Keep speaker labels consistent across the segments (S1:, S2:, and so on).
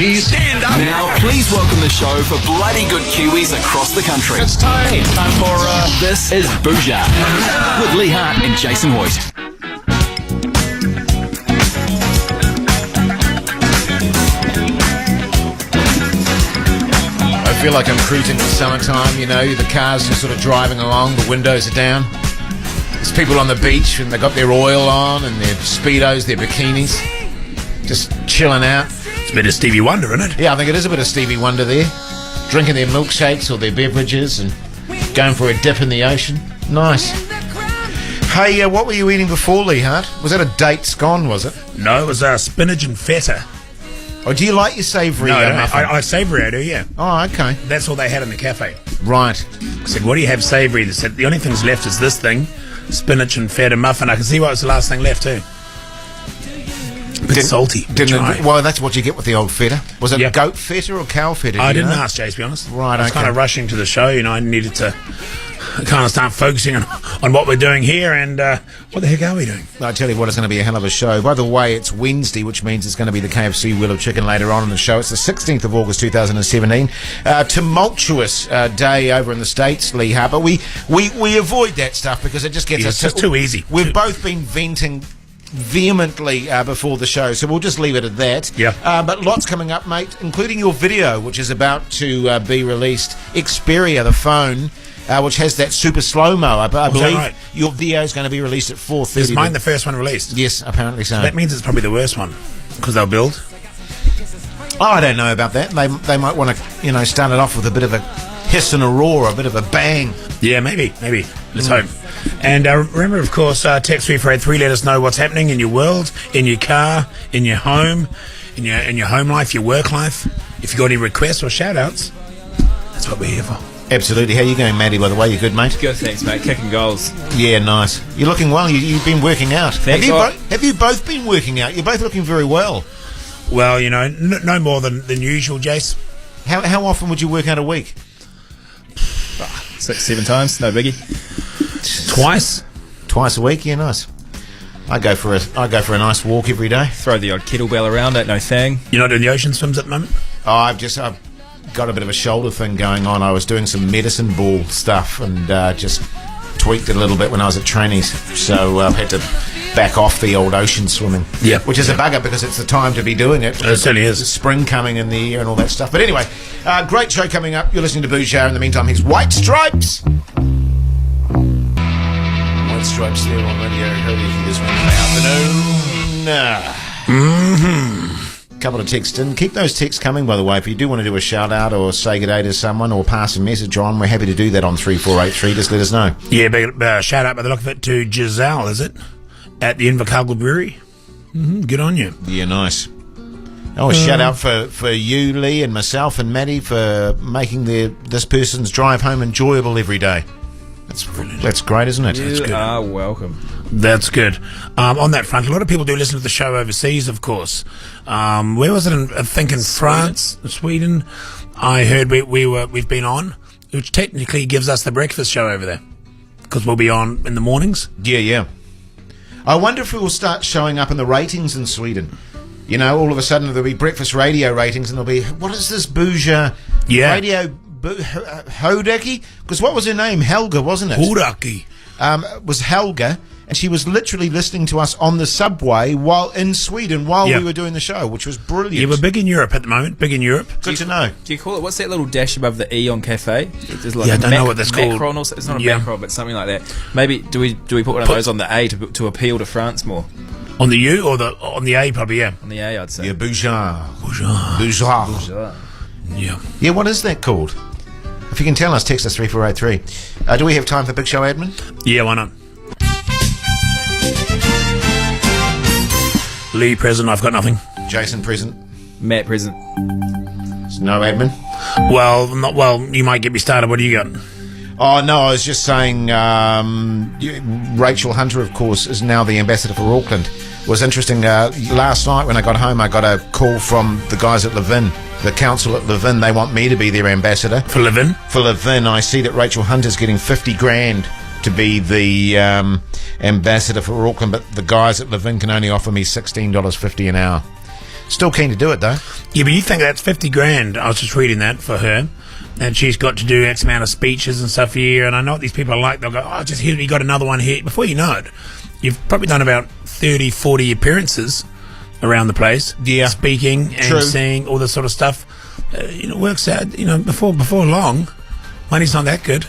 S1: Kiwis, stand up.
S2: Now, please welcome the show for bloody good Kiwis across the country.
S1: It's time for
S2: This is Bhuja with Lee Hart and Jason Hoyt.
S3: I feel like I'm cruising for summertime, you know, the cars just sort of driving along, the windows are down. There's people on the beach and they've got their oil on and their Speedos, their bikinis, just chilling out.
S4: It's a bit of Stevie Wonder, isn't it?
S3: Yeah, I think it is a bit of Stevie Wonder there. Drinking their milkshakes or their beverages and going for a dip in the ocean. Nice. Hey, what were you eating before, Lee Hart? Was that a date scone, was it?
S4: No, it was spinach and feta.
S3: Oh, do you like your savoury muffin?
S4: I savoury, I do, yeah.
S3: Oh, okay.
S4: That's all they had in the cafe.
S3: Right.
S4: I said, what do you have savoury? They said, the only things left is this thing, spinach and feta muffin. I can see why it was the last thing left, too. A bit salty.
S3: Well, that's what you get with the old feta. Was it goat feta or cow feta?
S4: I didn't ask, Jay, to be honest.
S3: Right,
S4: I was kind of rushing to the show, you know, I needed to kind of start focusing on what we're doing here and what the heck are we doing?
S3: I tell you what, it's going to be a hell of a show. By the way, it's Wednesday, which means it's going to be the KFC Wheel of Chicken later on in the show. It's the 16th of August 2017. Tumultuous day over in the States, Lee Hart, but we avoid that stuff because it just gets us...
S4: It's just too easy.
S3: We've both been venting vehemently before the show, so we'll just leave it at that.
S4: Yeah.
S3: But lots coming up, mate, including your video, which is about to be released. Xperia, the phone, which has that super slow-mo. I believe
S4: right?
S3: Your video is going to be released at 4:30.
S4: Is mine the first one released?
S3: Yes, apparently so.
S4: That means it's probably the worst one, because they'll build.
S3: Oh, I don't know about that. They might want to, you know, start it off with a bit of a hiss and a roar, a bit of a bang.
S4: Yeah, maybe. Let's hope. And remember, of course, text 3483. Let us know what's happening in your world, in your car, in your home, in your home life, your work life. If you've got any requests or shout-outs, that's what we're here for.
S3: Absolutely. How you going, Maddie, by the way? You good, mate?
S5: Good, thanks, mate. Kicking goals.
S3: Yeah, nice. You're looking well. You've been working out.
S5: Thanks.
S3: Have you both been working out? You're both looking very well.
S4: Well, you know, no more than usual, Jace.
S3: How often would you work out a week?
S5: 6-7 times, no biggie.
S3: Twice a week. Yeah, nice. I go for a nice walk every day.
S5: Throw the odd kettlebell around, ain't no thing.
S4: You're not doing the ocean swims at the moment?
S3: Oh, I've got a bit of a shoulder thing going on. I was doing some medicine ball stuff and just tweaked it a little bit when I was at trainees. So I've had to back off the old ocean swimming.
S4: Yeah.
S3: Which is a bugger because it's the time to be doing it.
S4: It certainly is.
S3: There's spring coming in the year and all that stuff. But anyway, great show coming up. You're listening to Bhuja. In the meantime, here's White Stripes. White Stripes there on Radio Holy this Wednesday afternoon. Couple of texts in. Keep those texts coming, by the way. If you do want to do a shout out or say good day to someone or pass a message on, we're happy to do that on 3483. Just let us know.
S4: Yeah, big shout out by the look of it to Giselle, is it? At the Invercargill Brewery. Good on you.
S3: Yeah, nice. Oh, a shout out for you, Lee, and myself and Maddie for making this person's drive home enjoyable every day. That's brilliant. That's great, isn't it? That's good.
S5: You are welcome.
S4: That's good. On that front, a lot of people do listen to the show overseas, of course. Where was it? I think in France, Sweden. I heard we've been on, which technically gives us the breakfast show over there because we'll be on in the mornings.
S3: Yeah. I wonder if we will start showing up in the ratings in Sweden. You know, all of a sudden there'll be breakfast radio ratings, and there'll be, what is this Bhuja radio? Hodaki? Because what was her name? Helga, wasn't it?
S4: Hodaki.
S3: It was Helga, and she was literally listening to us on the subway while in Sweden we were doing the show, which was brilliant.
S4: Yeah, we're big in Europe at the moment. Big in Europe.
S3: Good to know.
S5: Do you call it, what's that little dash above the E on cafe? There's like
S4: I don't know what that's called.
S5: Macron or, it's not a macron, but something like that. Maybe do we put one of those on the A to appeal to France more?
S4: On the U or on the A, probably, yeah.
S5: On the A, I'd say.
S3: Yeah, Bhuja.
S5: Bhuja.
S4: Yeah.
S3: Yeah, what is that called? If you can tell us, text us 3483. Do we have time for Big Show admin?
S4: Yeah, why not? Lee present, I've got nothing.
S3: Jason present.
S5: Matt present.
S3: There's no admin?
S4: Well, you might get me started. What do you got?
S3: Oh, no, I was just saying Rachel Hunter, of course, is now the ambassador for Auckland. It was interesting. Last night when I got home, I got a call from the guys at Levin, the council at Levin. They want me to be their ambassador.
S4: For Levin? For
S3: Levin. I see that Rachel Hunter's getting 50 grand to be the ambassador for Auckland, but the guys at Levin can only offer me $16.50 an hour. Still keen to do it, though.
S4: Yeah, but you think that's 50 grand. I was just reading that for her. And she's got to do X amount of speeches and stuff a year. And I know what these people are like. They'll go, oh, just here, you got another one here. Before you know it, you've probably done about 30, 40 appearances around the place.
S3: Yeah.
S4: Speaking and
S3: True.
S4: singing, all this sort of stuff. It works out, before long, money's not that good.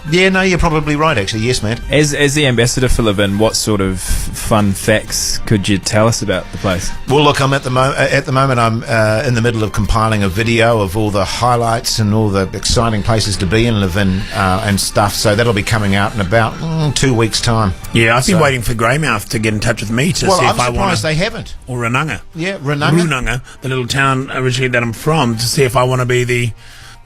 S3: Yeah, no, you're probably right, actually. Yes, mate.
S5: As the ambassador for Live-In, what sort of fun facts could you tell us about the place?
S3: Well, look, I'm at the moment I'm in the middle of compiling a video of all the highlights and all the exciting places to be in Live-In and stuff. So that'll be coming out in about 2 weeks' time.
S4: Yeah, I've been waiting for Greymouth to get in touch with me to see
S3: Well, I'm
S4: if I want
S3: surprised
S4: to.
S3: they haven't.
S4: Or Runanga.
S3: Yeah, Runanga.
S4: Runanga, the little town originally that I'm from, to see if I want to be the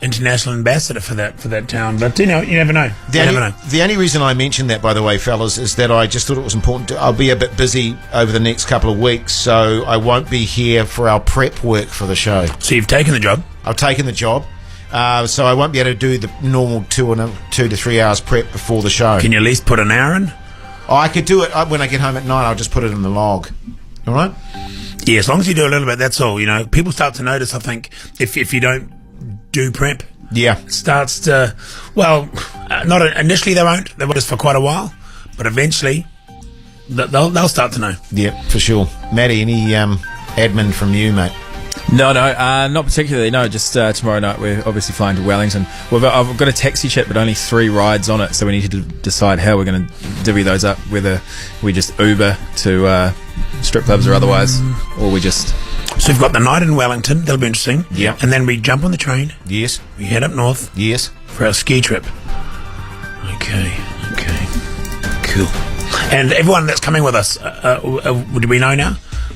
S4: international ambassador for that town. But you never know.
S3: The only reason I mentioned that, by the way, fellas, is that I just thought it was important. I'll be a bit busy over the next couple of weeks, so I won't be here for our prep work for the show.
S4: So you've taken the job?
S3: I've taken the job, so I won't be able to do the normal 2 to 3 hours prep before the show.
S4: Can you at least put an hour in?
S3: Oh, I could do it when I get home at night. I'll just put it in the log. All right?
S4: Yeah, as long as you do a little bit, that's all. People start to notice, I think, if you don't do prep.
S3: Yeah.
S4: It starts to, not initially they won't. They will just for quite a while, but eventually they'll start to know.
S3: Yeah, for sure. Matty, any admin from you, mate?
S5: No, not particularly. No, just tomorrow night we're obviously flying to Wellington. I've got a taxi chat, but only 3 rides on it, so we need to decide how we're going to divvy those up. Whether we just Uber to strip clubs or otherwise, or we just.
S4: So we've got the night in Wellington. That'll be interesting.
S3: Yeah.
S4: And then we jump on the train.
S3: Yes.
S4: We head up north.
S3: Yes.
S4: For our ski trip. Okay. Cool. And everyone that's coming with us, do we know now?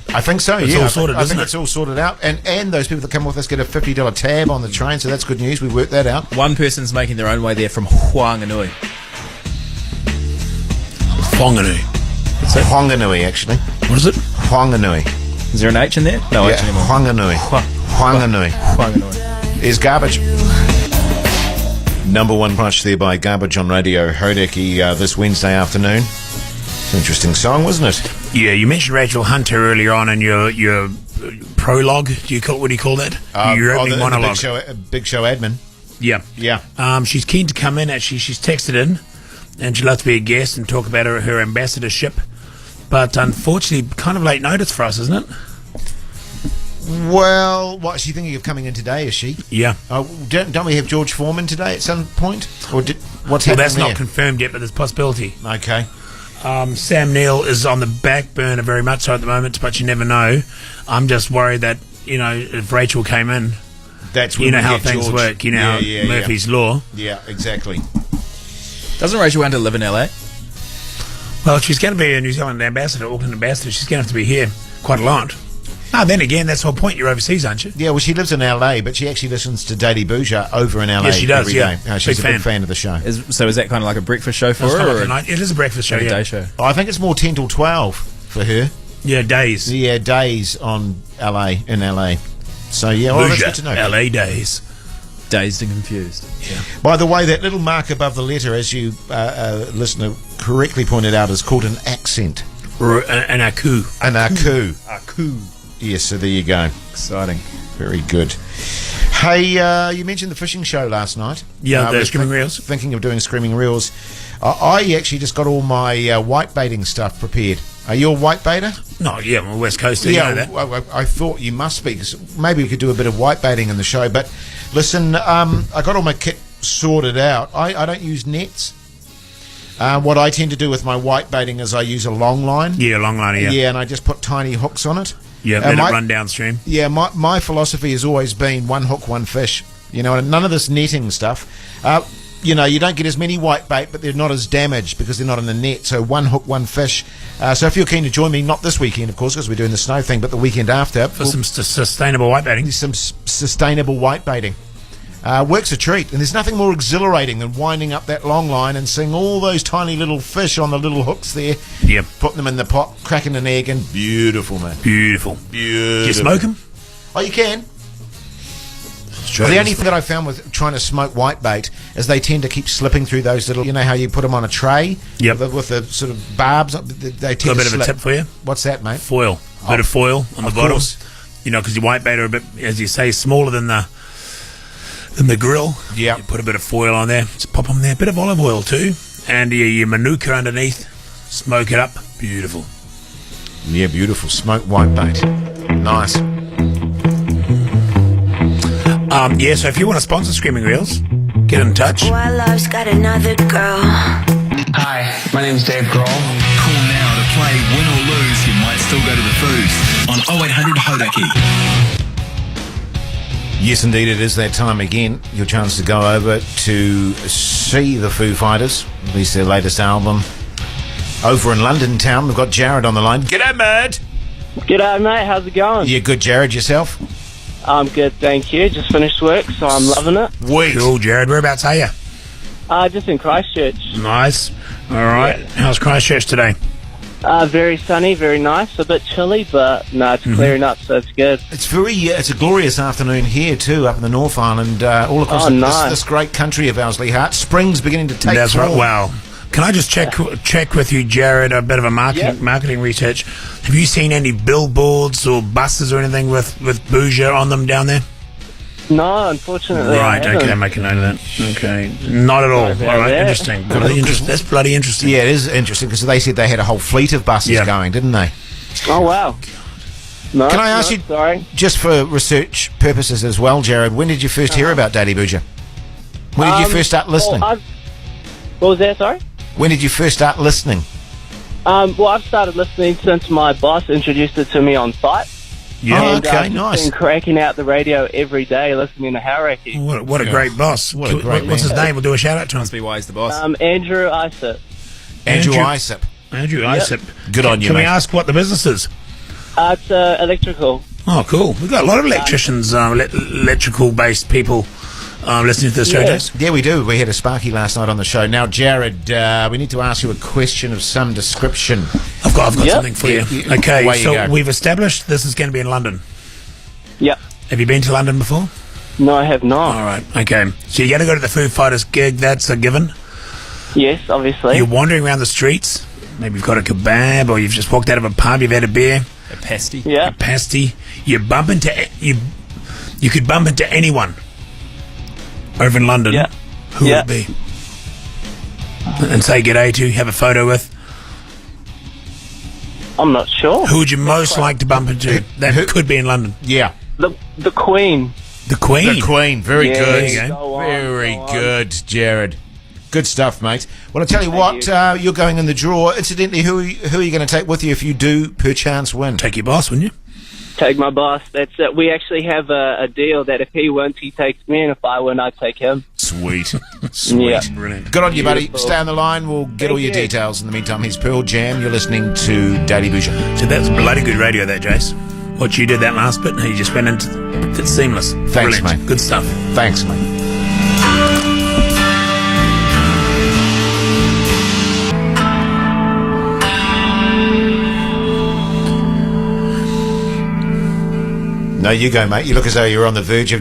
S3: I think so,
S4: It's
S3: yeah.
S4: all sorted,
S3: I
S4: isn't
S3: think
S4: it?
S3: it's all sorted out. And those people that come with us get a $50 tab on the train, so that's good news. We worked that out.
S5: One person's making their own way there from Whanganui.
S4: Whanganui.
S3: Whanganui, actually.
S4: What is it?
S3: Whanganui.
S5: Is there an H in there? No H anymore.
S3: Whanganui. Whanganui.
S5: Whanganui.
S3: Is garbage. Number one punch there by Garbage on Radio Hodaki this Wednesday afternoon. It's an interesting song, wasn't it?
S4: Yeah, you mentioned Rachel Hunter earlier on in your prologue. What do you call that? Your opening monologue.
S3: Big show admin.
S4: Yeah.
S3: Yeah.
S4: She's keen to come in, actually. She's texted in, and she'd love to be a guest and talk about her ambassadorship. But unfortunately, kind of late notice for us, isn't it?
S3: Well, what, is she thinking of coming in today, is she?
S4: Yeah.
S3: Don't we have George Foreman today at some point? Or what's
S4: Well,
S3: happening
S4: that's
S3: there?
S4: not confirmed yet, but there's a possibility.
S3: Okay.
S4: Sam Neill is on the back burner very much so at the moment, but you never know. I'm just worried that, if Rachel came in,
S3: That's when we
S4: how
S3: get
S4: things
S3: George.
S4: work. How Murphy's Law.
S3: Yeah, exactly.
S5: Doesn't Rachel want to live in LA?
S4: Well, she's going to be a New Zealand ambassador, Auckland ambassador. She's going to have to be here quite a lot. Then again, that's the whole point. You're overseas, aren't you?
S3: Yeah, well, she lives in LA, but she actually listens to Daily Bhuja over in LA.
S4: Yes, she does,
S3: every
S4: yeah.
S3: day. She's
S4: Big
S3: a big fan of the show.
S5: So is that kind of like a breakfast show for
S4: It's
S5: her?
S4: kind of
S5: Or
S4: like a night. It is a breakfast show,
S5: a
S4: yeah.
S5: day show?
S3: I think it's more 10 till 12 for her.
S4: Yeah, days.
S3: Yeah, days on LA, in LA. So, yeah, well, that's good to know.
S4: LA days.
S5: Dazed and confused.
S4: Yeah.
S3: By the way, that little mark above the letter, as you listener correctly pointed out, is called an accent.
S4: An aku.
S3: An aku.
S5: Aku.
S3: Yes, so there you go.
S5: Exciting.
S3: Very good. Hey, you mentioned the fishing show last night.
S4: Yeah, the
S3: was
S4: Screaming Reels.
S3: Thinking of doing Screaming Reels. I actually just got all my white baiting stuff prepared. Are you a white baiter?
S4: No, yeah, I'm a West Coaster. You know that.
S3: I thought you must be, 'cause maybe we could do a bit of white baiting in the show. But listen, I got all my kit sorted out. I don't use nets. What I tend to do with my white baiting is I use a long line.
S4: Yeah, long line, yeah.
S3: Yeah, and I just put tiny hooks on it.
S4: Yeah, let it run downstream.
S3: Yeah, my philosophy has always been one hook, one fish. And none of this netting stuff. You don't get as many white bait, but they're not as damaged because they're not in the net. So one hook, one fish. So if you're keen to join me, not this weekend, of course, because we're doing the snow thing, but the weekend after.
S4: For some sustainable white baiting.
S3: Some sustainable white baiting. Works a treat. And there's nothing more exhilarating than winding up that long line and seeing all those tiny little fish on the little hooks there.
S4: Yep.
S3: Putting them in the pot, cracking an egg, and beautiful, man.
S4: Beautiful. Do you smoke them?
S3: Oh, you can. Well, the only thing that I found with trying to smoke whitebait is they tend to keep slipping through those little, how you put them on a tray?
S4: Yep.
S3: With the sort of barbs, they tend
S4: Got a
S3: to
S4: bit
S3: slip.
S4: of a tip for you?
S3: What's that, mate?
S4: Foil. Bit of foil on the bottom.
S3: Course.
S4: You know, because your white bait are a bit, as you say, smaller than the grill.
S3: Yeah.
S4: You put a bit of foil on there. Just pop them there. A bit of olive oil too. And your manuka underneath. Smoke it up. Beautiful.
S3: Yeah, beautiful. Smoked whitebait. Nice.
S4: So if you want to sponsor Screaming Reels, get in touch.
S6: Why love's got another girl.
S1: Hi, my name's Dave Grohl.
S2: Call now to play Win or Lose. You might still go to the food on 0800 Hodaki.
S3: Yes, indeed, it is that time again. Your chance to go over to see the Foo Fighters, release their latest album. Over in London town, we've got Jared on the line. G'day, mate.
S7: G'day, mate. How's it going?
S3: Yeah, good, Jared. Yourself?
S7: I'm good, thank you. Just finished work, so I'm loving it.
S3: Sweet.
S4: Cool, Jared. Whereabouts are you?
S7: Just in Christchurch.
S4: Nice. All right. How's Christchurch today?
S7: Very sunny, very nice. A bit chilly, but no, it's clearing up, so it's good.
S3: It's it's a glorious afternoon here too, up in the North Island, all across
S7: nice.
S3: this great country of ours, Lee Hart. Spring's beginning to take
S4: That's
S3: form.
S4: right. Wow. Can I just check with you, Jared, a bit of a marketing research. Have you seen any billboards or buses or anything with Bhuja on them down there?
S7: No, unfortunately.
S4: Right,
S7: I haven't.
S4: okay, make a note of that. Okay, not at all. All
S7: Sorry about
S4: right,
S7: that.
S4: interesting. That's bloody interesting.
S3: Yeah, it is interesting because they said they had a whole fleet of buses going, didn't they?
S7: Oh, wow. No,
S3: Can I ask you,
S7: sorry.
S3: just for research purposes as well, Jared, when did you first hear about Daddy Bhuja? When did you first start listening?
S7: What was that, sorry?
S3: When did you first start listening?
S7: I've started listening since my boss introduced it to me on site.
S3: Yeah. Oh,
S7: And,
S3: okay,
S7: I've
S3: nice.
S7: been cracking out the radio every day, listening to Hauraki.
S4: What a great boss.
S3: What a great
S4: What's his
S3: man.
S4: name? We'll do a shout out to him.
S5: Must be why he's the boss.
S7: Andrew Isett.
S3: Andrew
S4: Andrew-
S3: Isop.
S4: Andrew Isop.
S3: Good on you,
S4: Can we
S3: mate.
S4: ask what the business is?
S7: It's electrical.
S4: Oh, cool. We've got a lot of electricians, electrical-based people listening to this show, Jace.
S3: Yeah, we do. We had a Sparky last night on the show. Now, Jared, we need to ask you a question of some description.
S4: I've got
S7: Yep.
S4: something for you.
S3: Yeah,
S4: Okay,
S3: away you
S4: so
S3: go.
S4: we've established this is going to be in London.
S7: Yep.
S4: Have you been to London before?
S7: No, I have not.
S4: All right, okay. So you're going to go to the Foo Fighters gig, that's a given.
S7: Yes, obviously.
S4: You're wandering around the streets. Maybe you've got a kebab or you've just walked out of a pub, you've had a beer,
S5: A pasty.
S7: Yeah.
S4: a pasty. You bump into... You could bump into anyone over in London.
S7: Yeah.
S4: Who
S7: Yeah.
S4: would it be? And say g'day to, have a photo with.
S7: I'm not sure.
S4: Who would you most like to bump into that could be in London?
S3: Yeah.
S7: The Queen.
S4: The Queen.
S3: The Queen. Very
S7: Yeah,
S3: good.
S4: There you go.
S7: go on,
S3: Very
S7: go on.
S3: good, Jared. Good stuff, mate. Well, I'll tell you what,
S7: you.
S3: you're going in the draw. Incidentally, who are you going to take with you if you do, perchance, win?
S4: Take your boss, wouldn't you?
S7: Take my boss. That's it. We actually have a deal that if he wins, he takes me, and if I win, I take him.
S3: Sweet. Sweet.
S7: Yeah.
S4: Brilliant.
S3: Good on you, buddy.
S7: Beautiful.
S3: Stay on the line. We'll get all your
S7: Thank you.
S3: details. In the meantime, he's Pearl Jam. You're listening to Daddy Bhuja.
S4: So that's bloody good radio, that, Jace. What you did that last bit, you just went into... It's seamless.
S3: Thanks,
S4: Brilliant.
S3: mate.
S4: Good stuff.
S3: Thanks, mate. No, you go, mate. You look as though you're on the verge of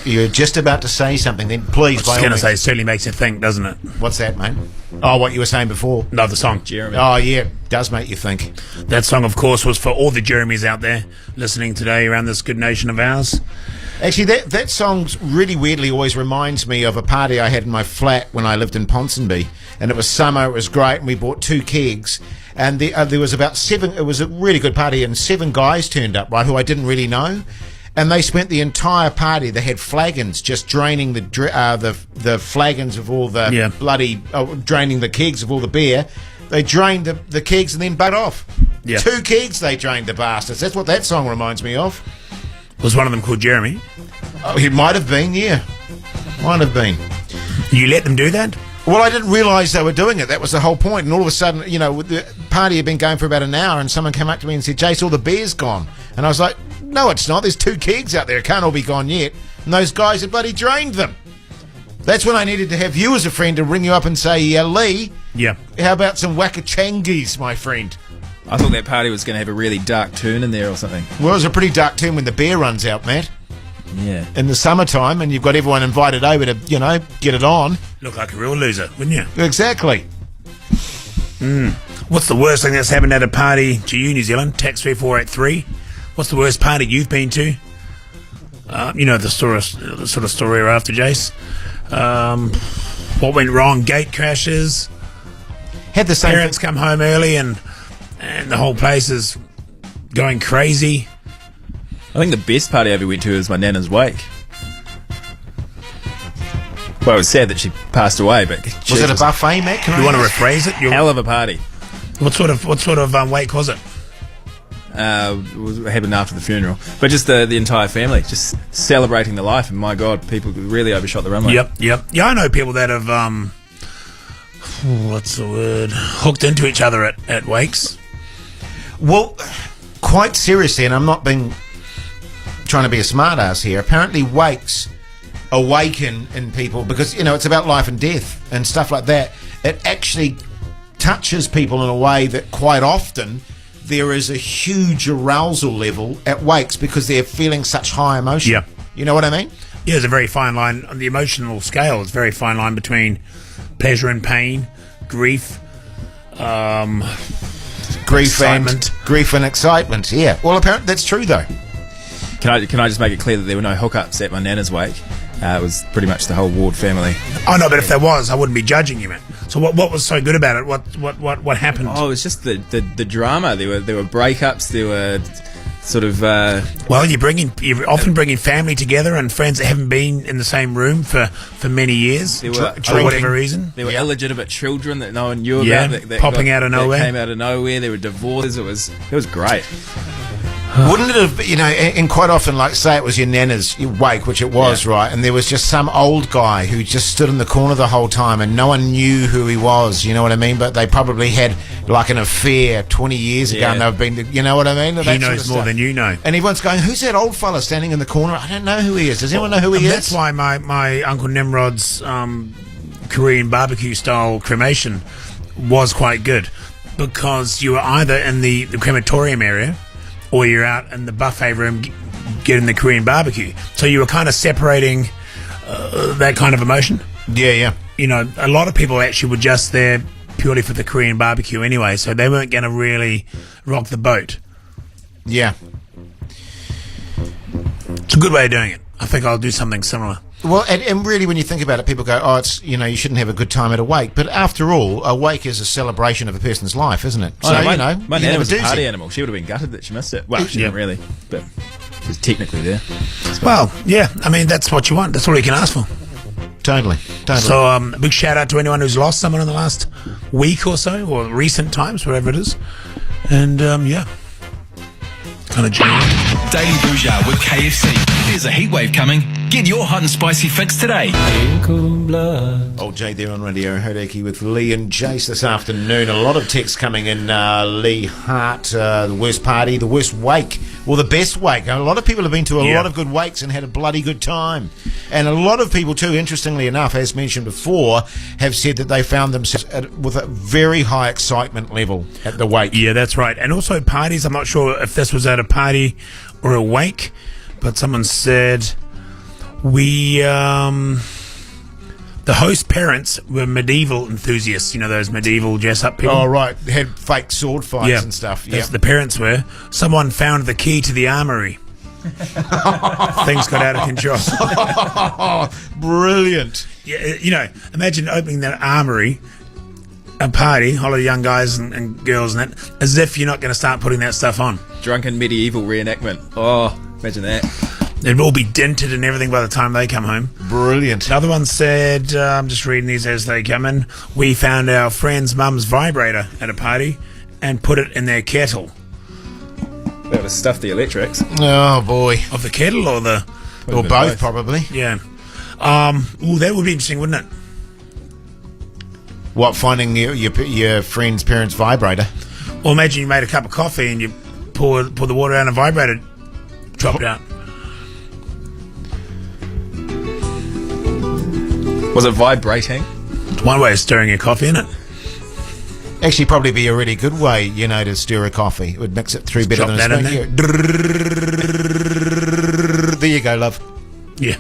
S3: you're just about to say something. Then please,
S4: I was
S3: by all
S4: going to
S3: means.
S4: say, it certainly makes you think, doesn't it?
S3: What's that, mate? Oh, what you were saying before.
S4: No, the song.
S5: Jeremy.
S3: Oh, yeah, does make you think.
S4: That song, of course, was for all the Jeremys out there listening today around this good nation of ours.
S3: Actually, that song really weirdly always reminds me of a party I had in my flat when I lived in Ponsonby, and it was summer. It was great, and we bought 2 kegs, and there was about 7. It was a really good party, and 7 guys turned up, right, who I didn't really know. And they spent the entire party. They had flagons just draining the flagons of all the draining the kegs of all the beer. They drained the kegs and then butt off.
S4: Yeah.
S3: 2 kegs they drained, the bastards. That's what that song reminds me of.
S4: Was one of them called Jeremy?
S3: Oh, he might have been, yeah. Might have been.
S4: You let them do that?
S3: Well, I didn't realise they were doing it. That was the whole point. And all of a sudden, the party had been going for about an hour, and someone came up to me and said, "Jace, all the beer's gone." And I was like, "No, it's not. There's 2 kegs out there. It can't all be gone yet." And those guys had bloody drained them. That's when I needed to have you as a friend to ring you up and say, Lee,
S4: Yeah.
S3: how about some Wakachangies, my friend?
S5: I thought that party was going to have a really dark turn in there or something.
S3: Well, it was a pretty dark turn when the beer runs out, Matt,
S5: Yeah.
S3: in the summertime, and you've got everyone invited over to, get it on.
S4: Look like a real loser, wouldn't you?
S3: Exactly.
S4: What's the worst thing that's happened at a party to you, New Zealand? Tax 3483. What's the worst party you've been to? You know the sort of story we're after, Jace. What went wrong? Gate crashes.
S3: Had the same
S4: Parents come home early and the whole place is going crazy.
S5: I think the best party I ever went to was my nana's wake. Well, it was sad that she passed away, but
S3: Was it a buffet, Matt? Can
S4: You
S3: I
S4: want to
S3: ask?
S4: rephrase it?
S5: hell of a party.
S4: What sort of wake was it?
S5: It happened after the funeral, but just the entire family just celebrating the life. And my God, people really overshot the runway.
S4: Yep. Yeah, I know people that have what's the word? Hooked into each other at wakes.
S3: Well, quite seriously, and I'm not being trying to be a smart ass here. Apparently, wakes awaken in people because it's about life and death and stuff like that. It actually touches people in a way that quite often there is a huge arousal level at wakes because they're feeling such high emotion.
S4: Yeah.
S3: You know what I mean?
S4: Yeah, there's a very fine line on the emotional scale. It's a very fine line between pleasure and pain, grief, excitement.
S3: Grief and excitement. Yeah. Well, apparently that's true though.
S5: Can I just make it clear that there were no hookups at my nana's wake? It was pretty much the whole Ward family.
S4: Oh no, but if there was, I wouldn't be judging you, man. So what was so good about it? What happened?
S5: Oh, it was just the drama. There were breakups. There were sort of.
S4: Well, you're often bringing family together and friends that haven't been in the same room for many years,
S5: There were-
S4: for whatever reason.
S5: There were illegitimate children that no one knew
S4: Yeah,
S5: about. That
S4: popping out of nowhere.
S5: That came out of nowhere. There were divorces. It was great.
S3: Wouldn't it have, and quite often, like, say it was your nana's wake, which it was, right, and there was just some old guy who just stood in the corner the whole time and no one knew who he was, you know what I mean? But they probably had, like, an affair 20 years ago and they've been, you know what I mean?
S4: He knows more than you know.
S3: And everyone's going, who's that old fella standing in the corner? I don't know who he is. Does anyone know who he is?
S4: That's why my Uncle Nimrod's Korean barbecue style cremation was quite good, because you were either in the crematorium area or you're out in the buffet room getting the Korean barbecue. So you were kind of separating that kind of emotion.
S3: Yeah.
S4: A lot of people actually were just there purely for the Korean barbecue anyway, so they weren't going to really rock the boat.
S3: Yeah.
S4: It's a good way of doing it. I think I'll do something similar.
S3: Well, and really, when you think about it, people go, "Oh, it's you shouldn't have a good time at a wake." But after all, a wake is a celebration of a person's life, isn't it?
S5: Oh, no, my
S3: you
S5: nana
S3: never
S5: was a
S3: do
S5: party
S3: see-
S5: animal. She would have been gutted that she missed it. Well, she
S4: Yeah.
S5: didn't really, but she was technically there.
S4: Well, yeah, I mean, that's what you want. That's all you can ask for.
S3: Totally.
S4: So, a big shout out to anyone who's lost someone in the last week or so, or recent times, whatever it is. And, kind of genuine.
S2: Daily Bhuja with KFC. There's a heat wave coming. Get your hot and spicy fix today.
S3: Old Jay there on Radio Hodaki with Lee and Jace this afternoon. A lot of texts coming in. Lee Hart, the worst party, the worst wake, or the best wake. A lot of people have been to a lot of good wakes and had a bloody good time. And a lot of people too, interestingly enough, as mentioned before, have said that they found themselves with a very high excitement level at the wake.
S4: Yeah, that's right. And also parties. I'm not sure if this was at a party or a wake, but someone said the host parents were medieval enthusiasts. You know, those medieval dress-up people.
S3: Oh, right. Had fake sword fights and stuff.
S4: That's the parents were. Someone found the key to the armory. Things got out of control.
S3: Brilliant.
S4: Yeah, imagine opening that armory, a party, all of the young guys and girls and that, as if you're not going to start putting that stuff on.
S5: Drunken medieval reenactment. Oh, imagine that.
S4: It'd all be dented and everything by the time they come home.
S3: Brilliant.
S4: Another one said, I'm just reading these as they come in, we found our friend's mum's vibrator at a party and put it in their kettle.
S5: That was stuff the electrics.
S3: Oh, boy.
S4: Of the kettle or the...
S3: Or both, probably.
S4: Yeah. That would be interesting, wouldn't it?
S3: What, finding your friend's parents' vibrator?
S4: Well, imagine you made a cup of coffee and you pour the water out and a vibrator dropped out.
S5: Was it vibrating?
S4: It's one way of stirring your coffee, isn't it?
S3: Actually, probably be a really good way, to stir a coffee. It would mix it through better
S4: drop
S3: than a
S4: that
S3: spoon.
S4: in
S3: There you go, love.
S4: Yeah.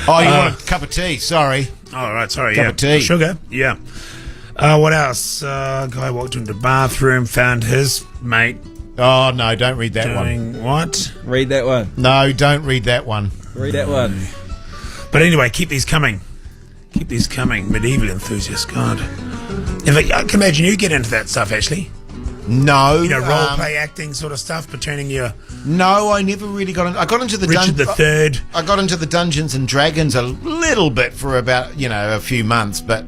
S3: Oh, you want a cup of tea? Sorry.
S4: Oh, right, sorry.
S3: Cup of tea.
S4: Sugar, yeah. What else? Guy walked into the bathroom, found his mate
S3: Oh, no, don't read that one.
S4: Doing what?
S5: Read that one.
S3: No, don't read that one.
S5: Read that one.
S4: But anyway, keep these coming. Keep these coming. Medieval enthusiast, God. In fact, I can imagine you get into that stuff, actually.
S3: No.
S4: You know, role play acting sort of stuff, pretending you're
S3: No, I never really got into... I got into the
S4: Richard III.
S3: I got into the Dungeons and Dragons a little bit for about, a few months, but...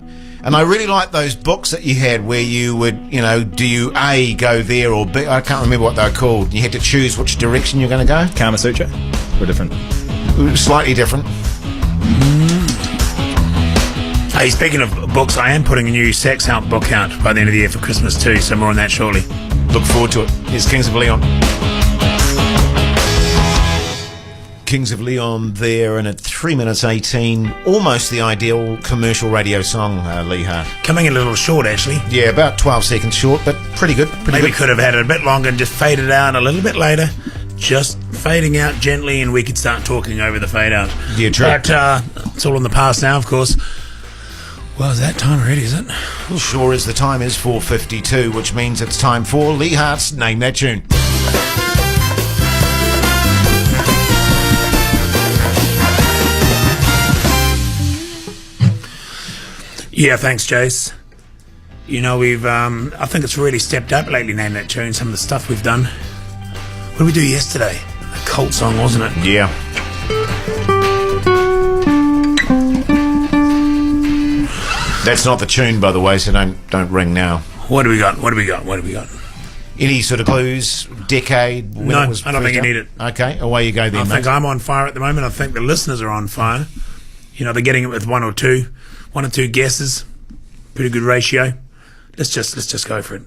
S3: And I really liked those books that you had where you would, do you A, go there, or B... I can't remember what they were called. You had to choose which direction you're going to go.
S5: Kama Sutra? Or different?
S3: Slightly different.
S4: Hey, speaking of books, I am putting a new Sax Out book out by the end of the year for Christmas too, so more on that shortly.
S3: Look forward to it. Here's Kings of Leon. Kings of Leon there, and at 3 minutes 18, almost the ideal commercial radio song, Lee Hart.
S4: Coming a little short, actually.
S3: Yeah, about 12 seconds short, but pretty good.
S4: Maybe could have had it a bit longer and just faded out a little bit later. Just fading out gently, and we could start talking over the fade out.
S3: Yeah, true.
S4: But it's all in the past now, of course. Well, is that time already, is it?
S3: Sure is. The time is 4:52, which means it's time for Lee Hart's Name That Tune.
S4: Yeah, thanks, Jace. We've, I think it's really stepped up lately, Name That Tune, some of the stuff we've done. What did we do yesterday? A cult song, wasn't it?
S3: Yeah. That's not the tune, by the way, so don't ring now.
S4: What do we got?
S3: Any sort of clues? Decade? When
S4: No,
S3: it was
S4: I don't
S3: first
S4: think you
S3: out?
S4: need it.
S3: Okay, away you go then,
S4: I
S3: mate.
S4: think I'm on fire at the moment. I think the listeners are on fire. They're getting it with one or two guesses. Pretty good ratio. Let's just go for it.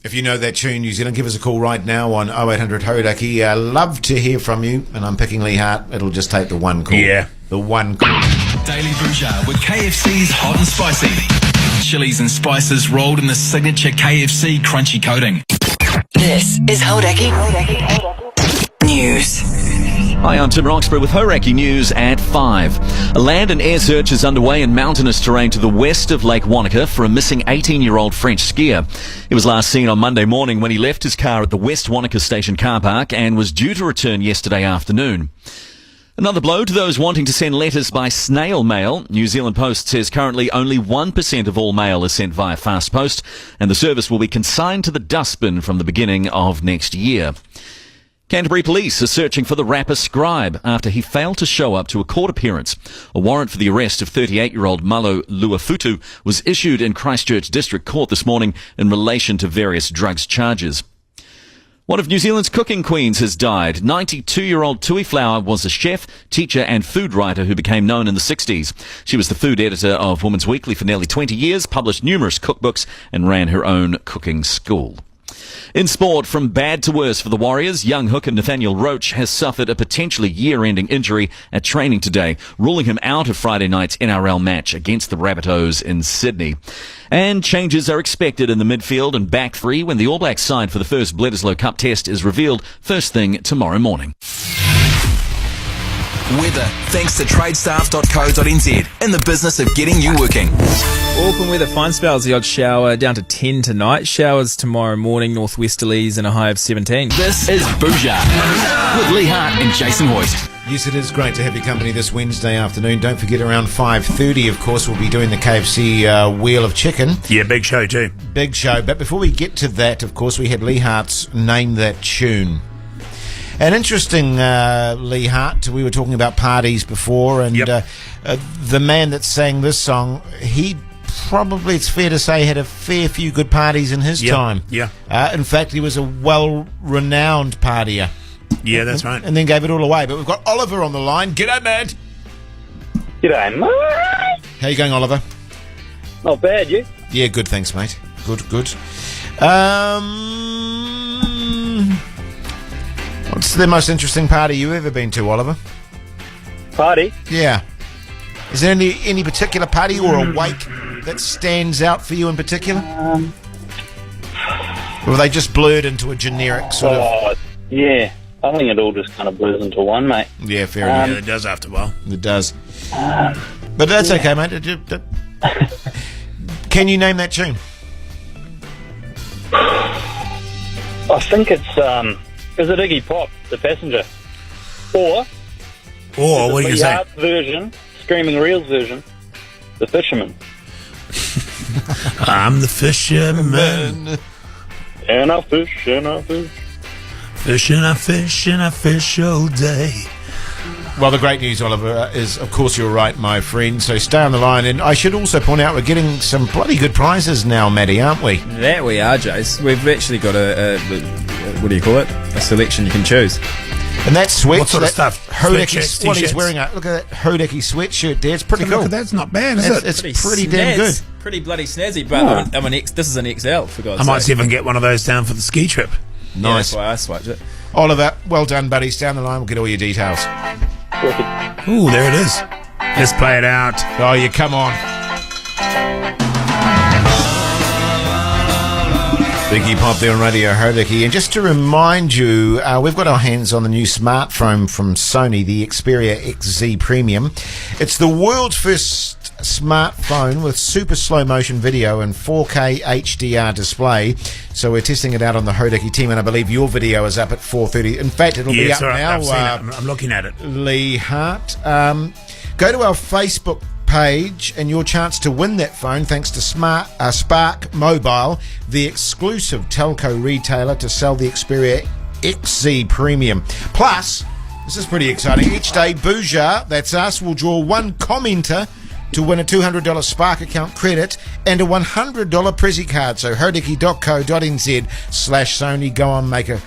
S3: If you know that tune, New Zealand, give us a call right now on 0800 Hodaki. Love to hear from you, and I'm picking Lee Hart. It'll just take the one call.
S4: Yeah.
S3: The one call.
S2: Daily Bhuja with KFC's Hot and Spicy. Chilies and spices rolled in the signature KFC crunchy coating.
S8: This is Hodaki News.
S9: Hi, I'm Tim Roxburgh with Horaki News at 5. A land and air search is underway in mountainous terrain to the west of Lake Wanaka for a missing 18-year-old French skier. He was last seen on Monday morning when he left his car at the West Wanaka Station car park and was due to return yesterday afternoon. Another blow to those wanting to send letters by snail mail. New Zealand Post says currently only 1% of all mail is sent via fast post, and the service will be consigned to the dustbin from the beginning of next year. Canterbury Police are searching for the rapper Scribe after he failed to show up to a court appearance. A warrant for the arrest of 38-year-old Malo Luafutu was issued in Christchurch District Court this morning in relation to various drugs charges. One of New Zealand's cooking queens has died. 92-year-old Tui Flower was a chef, teacher and food writer who became known in the 60s. She was the food editor of Woman's Weekly for nearly 20 years, published numerous cookbooks and ran her own cooking school. In sport, from bad to worse for the Warriors, young hooker Nathaniel Roach has suffered a potentially year-ending injury at training today, ruling him out of Friday night's NRL match against the Rabbitohs in Sydney. And changes are expected in the midfield and back three when the All Blacks side for the first Bledisloe Cup test is revealed first thing tomorrow morning.
S2: Weather, thanks to tradestaff.co.nz, in the business of getting you working.
S5: Auckland weather, fine spells, the odd shower down to 10 tonight. Showers tomorrow morning, northwesterlies and a high of 17.
S2: This is Bhuja with Lee Hart and Jason Hoyt.
S3: Yes, it is great to have your company this Wednesday afternoon. Don't forget, around 5:30, of course, we'll be doing the KFC Wheel of Chicken.
S4: Yeah, big show too.
S3: Big show. But before we get to that, of course, we had Lee Hart's Name That Tune. An interesting Lee Hart. We were talking about parties before, and the man that sang this song, he probably, it's fair to say, had a fair few good parties in his time.
S4: Yeah.
S3: In fact, he was a well-renowned partier.
S4: Yeah, that's right.
S3: And then gave it all away. But we've got Oliver on the line. G'day, man.
S7: G'day, mate.
S3: How you going, Oliver?
S7: Not bad, you?
S3: Yeah, good, thanks, mate. Good. What's the most interesting party you've ever been to, Oliver?
S7: Party?
S3: Yeah. Is there any particular party or a wake that stands out for you in particular? Or were they just blurred into a generic sort of...
S7: Yeah. I think it all just kind of blurs into one, mate.
S3: Yeah, fair enough.
S4: Yeah, it does after a while.
S3: It does. But that's okay, mate. Can you name that tune?
S10: I think it's is it Iggy Pop, The Passenger, or
S4: What do you
S10: the
S4: say?
S10: Hart version, Screaming Reels version, The Fisherman.
S4: I'm the fisherman.
S10: And I fish, and I fish.
S4: Fish and I fish and I fish all day.
S3: Well, the great news, Oliver, is, of course, you're right, my friend. So stay on the line. And I should also point out we're getting some bloody good prizes now, Maddie, aren't we?
S5: That we are, Jace. We've actually got a what do you call it? A selection you can choose.
S3: And that sweat,
S4: What sort of stuff?
S3: Hodeki,
S4: Sweatshirts,
S3: what he's
S4: t-shirts?
S3: wearing, look at that Hodeki sweatshirt there. It's pretty
S4: So
S3: cool.
S4: look at that, it's not bad, is it?
S3: It's pretty damn good.
S5: Pretty bloody snazzy, but I'm an X. This is an XL, for God's
S4: I might
S5: sake.
S4: see if I can get one of those down for the ski trip.
S5: Yeah,
S3: Nice.
S5: that's why I swiped it.
S3: Oliver, well done, buddy. Stay on the line. We'll get all your details.
S4: Ooh, there it is. Let's play it out.
S3: Oh, you come on. Biggie Pop there on Radio Hodeki. And just to remind you, we've got our hands on the new smartphone from Sony, the Xperia XZ Premium. It's the world's first smartphone with super slow motion video and 4K HDR display. So we're testing it out on the Hodeki team, and I believe your video is up at 4:30. In fact, it'll be up
S4: all right,
S3: now.
S4: I've seen it. I'm looking at it.
S3: Lee Hart. Go to our Facebook page and your chance to win that phone thanks to Spark Mobile, the exclusive telco retailer to sell the Xperia XZ Premium. Plus, this is pretty exciting, each day Bhuja, that's us, will draw one commenter to win a $200 Spark account credit and a $100 Prezi card. So hodeki.co.nz/Sony. Go on, make a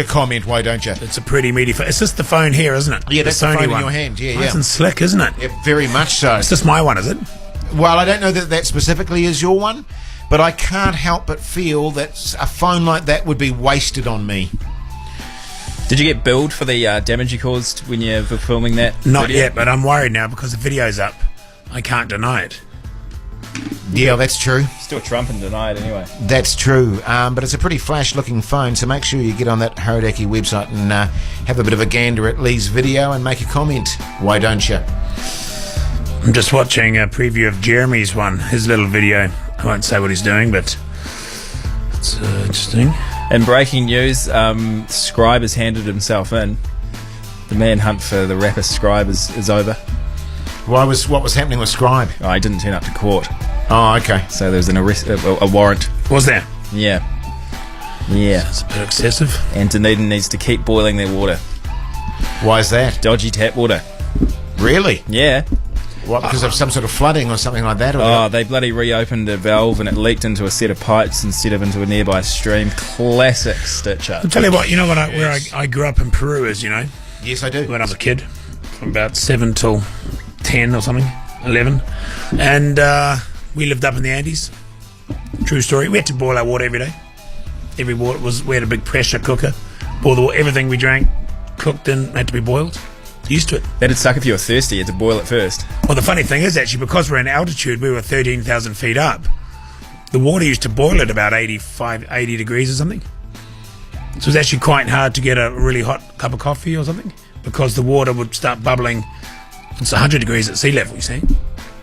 S3: comment, why don't you?
S4: It's a pretty meaty phone. It's just the phone here, isn't it?
S3: Yeah, that's the
S4: Sony
S3: phone in
S4: one.
S3: your hand. Yeah,
S4: Nice
S3: yeah.
S4: and slick, isn't it?
S3: Yeah, very much so.
S4: It's just my one, is it?
S3: Well, I don't know that specifically is your one, but I can't help but feel that a phone like that would be wasted on me.
S5: Did you get billed for the damage you caused when you were filming that?
S4: Not
S5: video?
S4: yet, but I'm worried now because the video's up. I can't deny it.
S3: Yeah, that's true.
S5: Still Trump and deny it anyway.
S3: That's true. But it's a pretty flash-looking phone, so make sure you get on that Hodeki website and have a bit of a gander at Lee's video and make a comment. Why don't you?
S4: I'm just watching a preview of Jeremy's one, his little video. I won't say what he's doing, but it's interesting.
S5: In breaking news, Scribe has handed himself in. The manhunt for the rapper Scribe is over.
S3: What was happening with Scribe?
S5: Oh, he didn't turn up to court,
S3: Oh, okay.
S5: so there's an arrest, a warrant.
S4: Was there?
S5: Yeah.
S4: It's a bit excessive.
S5: And Dunedin needs to keep boiling their water.
S3: Why is that?
S5: Dodgy tap water.
S3: Really?
S5: Yeah.
S3: What, because of some sort of flooding or something like that? Or
S5: Oh, they bloody reopened a valve and it leaked into a set of pipes instead of into a nearby stream. Classic stitch up.
S4: I'll tell you what, you know what? Where I grew up in Peru is, you know,
S3: Yes, I do.
S4: when I was a kid, from about 7 till 10 or something, 11, and we lived up in the Andes. True story. We had to boil our water every day. We had a big pressure cooker. Boil the water, everything we drank, cooked in, had to be boiled. Used to it.
S5: That'd suck if you were thirsty. You had to boil it first.
S4: Well, the funny thing is actually, because we're in altitude, we were 13,000 feet up. The water used to boil at about 80 degrees or something. So it was actually quite hard to get a really hot cup of coffee or something, because the water would start bubbling. It's 100 degrees at sea level, you see.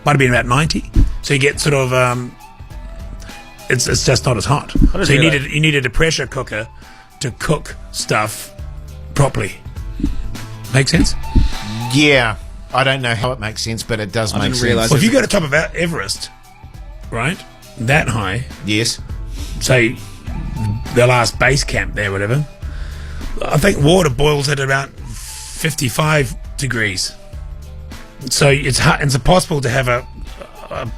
S4: Might have been about 90. So you get sort of, it's just not as hot. So you needed a pressure cooker to cook stuff properly. Make sense?
S3: Yeah. I don't know how it makes sense, but it does make
S5: didn't
S3: sense.
S5: realise
S4: Well, if you go to top of Everest, right, that high,
S3: Yes.
S4: say the last base camp there, whatever, I think water boils at about 55 degrees. So it's impossible to have a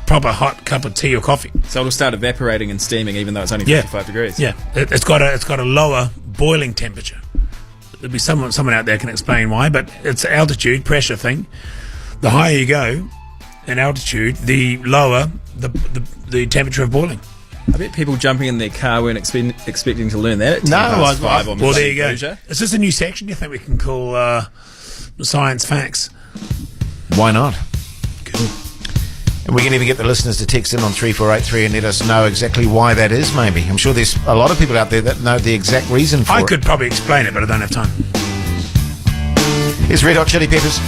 S4: proper hot cup of tea or coffee.
S5: So it'll start evaporating and steaming even though it's only 55 degrees.
S4: Yeah, it's got a lower boiling temperature. There'll be someone out there can explain why, but it's an altitude pressure thing. The higher you go in altitude, the lower the temperature of boiling.
S5: I bet people jumping in their car weren't expecting to learn that at 10
S3: No,
S5: past
S3: I-
S5: 5 on
S4: Well, there
S5: bloody
S4: you go.
S5: Bhuja.
S4: Is this a new section you think we can call Science Facts?
S3: Why not?
S4: Cool.
S3: And we can even get the listeners to text in on 3483 and let us know exactly why that is, maybe. I'm sure there's a lot of people out there that know the exact reason for it.
S4: I could probably explain it, but I don't have time.
S3: Here's Red Hot Chili Peppers.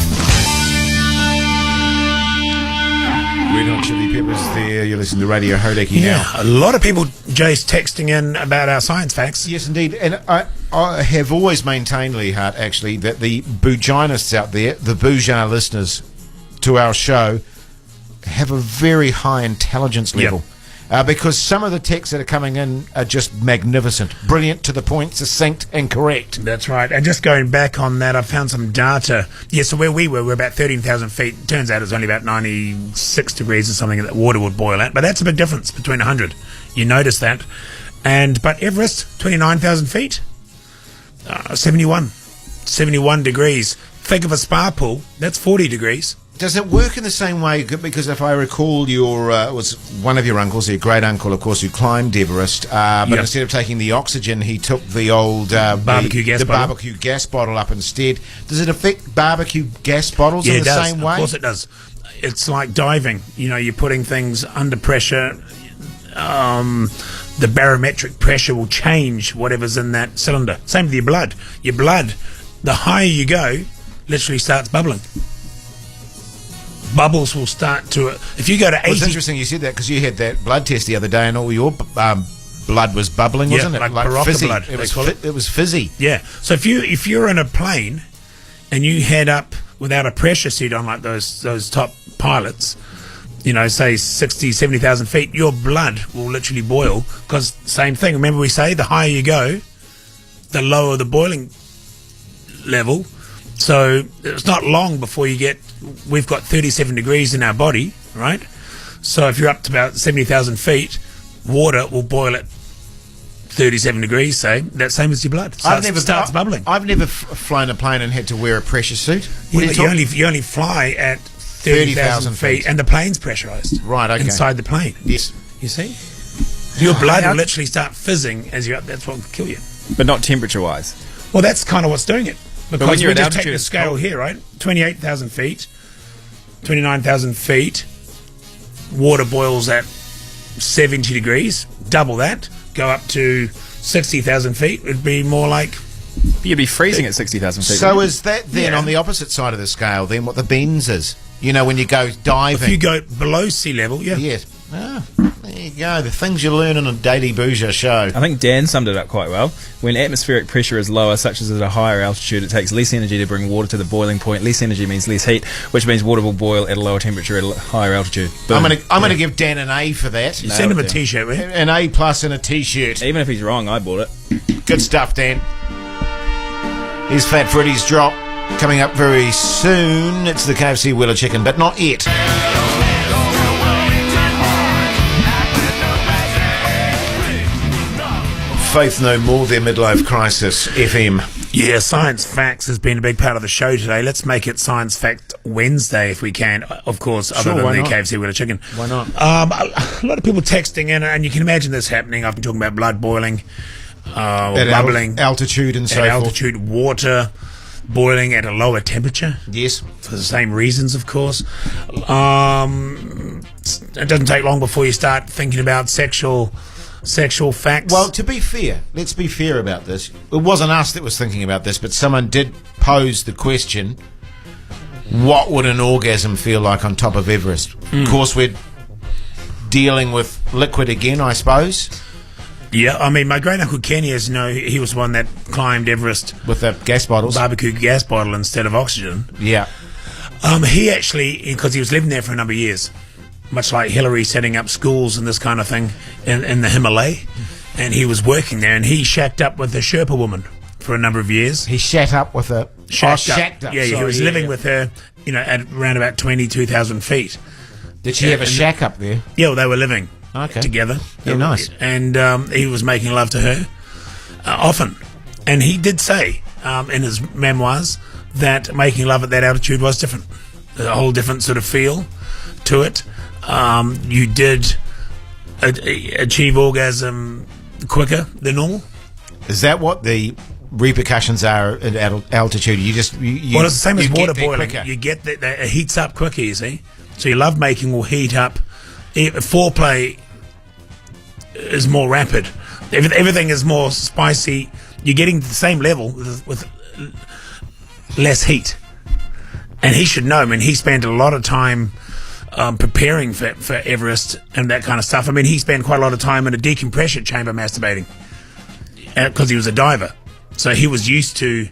S3: Red Hot Chili Peppers there. You're listening to Radio Hodaki now.
S4: A lot of people, Jay's texting in about our science facts.
S3: Yes, indeed. And I have always maintained, Lee Hart, actually, that the Bhujanists out there, the Bhuja listeners to our show, have a very high intelligence level. Because some of the texts that are coming in are just magnificent, brilliant, to the point, succinct and correct.
S4: That's right. And just going back on that, I found some data. Yeah, so where we were, we're about 13,000 feet. Turns out it's only about 96 degrees or something that water would boil at. But that's a big difference between 100. You notice that. But Everest, 29,000 feet, 71 degrees. Think of a spa pool, that's 40 degrees.
S3: Does it work in the same way? Because if I recall, your was one of your uncles, your great uncle, of course, who climbed Everest. But instead of taking the oxygen, he took the old
S4: barbecue
S3: gas bottle up instead. Does it affect barbecue gas bottles in the same way?
S4: Of course, it does. It's like diving. You know, you're putting things under pressure. The barometric pressure will change whatever's in that cylinder. Same with your blood. Your blood, the higher you go, literally starts bubbling. Bubbles will start to... If you go to 80...
S3: It's interesting you said that, because you had that blood test the other day and all your blood was bubbling, wasn't it?
S4: Like
S3: fizzy.
S4: blood,
S3: It was fizzy.
S4: Yeah. So if you're in a plane and you head up without a pressure suit on, like those top pilots, you know, say 60, 70,000 feet, your blood will literally boil, because same thing. Remember we say the higher you go, the lower the boiling level. So it's not long before we've got 37 degrees in our body, right? So if you're up to about 70,000 feet, water will boil at 37 degrees, say. That's same as your blood. Starts bubbling.
S3: I've never flown a plane and had to wear a pressure suit.
S4: You only fly at 30,000 feet, and the plane's pressurized.
S3: Right, okay.
S4: Inside the plane.
S3: Yes.
S4: You see? Your blood will literally start fizzing as you're up. That's what will kill you.
S5: But not temperature-wise.
S4: Well, that's kind of what's doing it. Because
S5: you're
S4: we
S5: at
S4: just take
S5: altitude,
S4: the scale here, right? 28,000 feet, 29,000 feet, water boils at 70 degrees, double that, go up to 60,000 feet, it'd be more like...
S5: You'd be freezing at 60,000 feet.
S3: So is that then on the opposite side of the scale, then what the bends is? You know, when you go diving.
S4: If you go below sea level,
S3: Yes. There you go. The things you learn on a daily Bhuja show.
S5: I think Dan summed it up quite well. When atmospheric pressure is lower, such as at a higher altitude, it takes less energy to bring water to the boiling point. Less energy means less heat, which means water will boil at a lower temperature at a higher altitude. Boom.
S3: I'm going to give Dan an A for that.
S4: You send him a T-shirt, will you?
S3: An A plus and a T-shirt.
S5: Even if he's wrong, I bought it.
S3: Good stuff, Dan. Here's Fat Freddy's drop coming up very soon. It's the KFC Wheeler Chicken, but not yet. Faith No More, their midlife crisis, FM.
S4: Yeah, Science Facts has been a big part of the show today. Let's make it Science Fact Wednesday if we can, of course, other than the KFC Wheeler Chicken.
S3: Why not?
S4: A lot of people texting in, and you can imagine this happening. I've been talking about blood boiling, bubbling.
S3: Altitude and so forth.
S4: Altitude, water boiling at a lower temperature.
S3: Yes.
S4: For the same reasons, of course. It doesn't take long before you start thinking about sexual facts.
S3: Well, to be fair, let's be fair about this. It wasn't us that was thinking about this, but someone did pose the question, what would an orgasm feel like on top of Everest? Of course, we're dealing with liquid again, I suppose.
S4: Yeah, I mean, my great uncle Kenny, as you know, he was one that climbed Everest
S3: with the gas bottles,
S4: barbecue gas bottle instead of oxygen.
S3: Yeah.
S4: He actually, because he was living there for a number of years, much like Hillary setting up schools and this kind of thing in the Himalaya, and he was working there, and he shacked up with a Sherpa woman for a number of years.
S3: He shacked up with a...
S4: shacked up. Yeah, he was living with her, you know, at around about 22,000 feet.
S3: Did she have a shack up there?
S4: Yeah, well, they were living together.
S3: Yeah, nice.
S4: And he was making love to her often. And he did say in his memoirs that making love at that altitude was different. A whole different sort of feel to it. You did achieve orgasm quicker than normal.
S3: Is that what the repercussions are at altitude? You
S4: well, it's the same as water boiling. You get that it heats up quicker, you see. So your love making will heat up. Foreplay is more rapid. Everything is more spicy. You're getting to the same level with less heat. And he should know. I mean, he spent a lot of time preparing for Everest and that kind of stuff. I mean, he spent quite a lot of time in a decompression chamber masturbating because he was a diver. So he was used to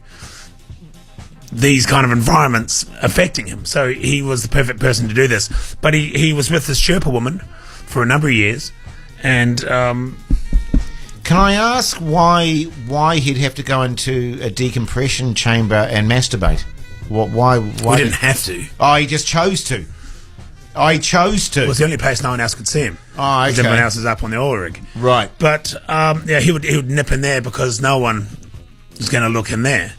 S4: these kind of environments affecting him. So he was the perfect person to do this. But he was with this Sherpa woman for a number of years. And
S3: can I ask why he'd have to go into a decompression chamber and masturbate? Why
S4: he didn't have to.
S3: Oh, he just chose to. I chose to.
S4: It was the only place no one else could see him.
S3: Oh, okay.
S4: Everyone else is up on the oil rig.
S3: Right.
S4: But he would nip in there because no one is going to look in there.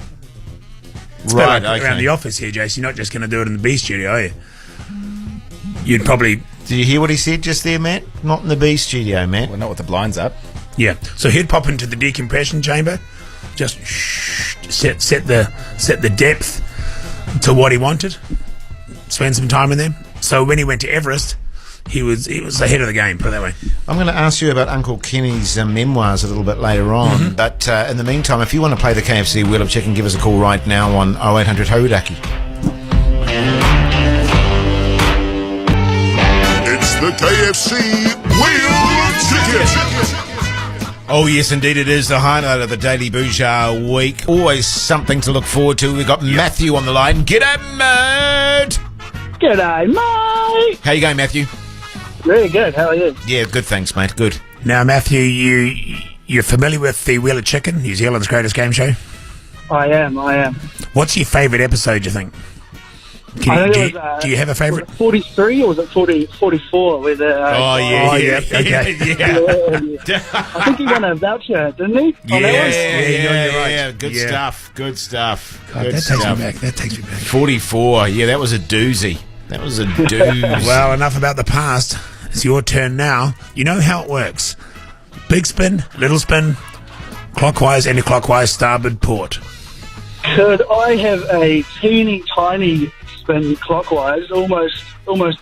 S4: It's
S3: Right,
S4: like
S3: okay.
S4: around the office here, Jace. You're not just going to do it in the B studio, are you? You'd probably...
S3: Did you hear what he said just there, Matt? Not in the B studio, Matt.
S5: Well, not with the blinds up.
S4: Yeah. So he'd pop into the decompression chamber, just set the depth to what he wanted, spend some time in there. So when he went to Everest, he was ahead of the game, put it that way.
S3: I'm going to ask you about Uncle Kenny's memoirs a little bit later on, but in the meantime, if you want to play the KFC Wheel of Chicken, give us a call right now on 0800 Hauraki.
S11: It's the KFC Wheel of Chicken.
S3: Oh, yes, indeed it is the highlight of the Daily Bhuja week. Always something to look forward to. We've got Matthew on the line. G'day, mate!
S10: G'day, mate.
S3: How you going, Matthew?
S10: Really good. How are you?
S3: Yeah, good, thanks, mate. Good.
S4: Now, Matthew, you're familiar with the Wheel of Chicken, New Zealand's greatest game show?
S10: I am.
S4: What's your favourite episode, do you think? Do you have a favourite?
S10: Was it 43 or was it 44? With
S3: okay.
S10: I think he won a voucher, didn't he?
S3: Yeah, good stuff. Good stuff.
S4: God,
S3: Good
S4: that
S3: stuff.
S4: takes me back.
S3: 44. Yeah, that was a doozy.
S4: Well, enough about the past. It's your turn now. You know how it works. Big spin, little spin, clockwise, anti-clockwise, starboard, port.
S10: Could I have a teeny tiny spin clockwise, almost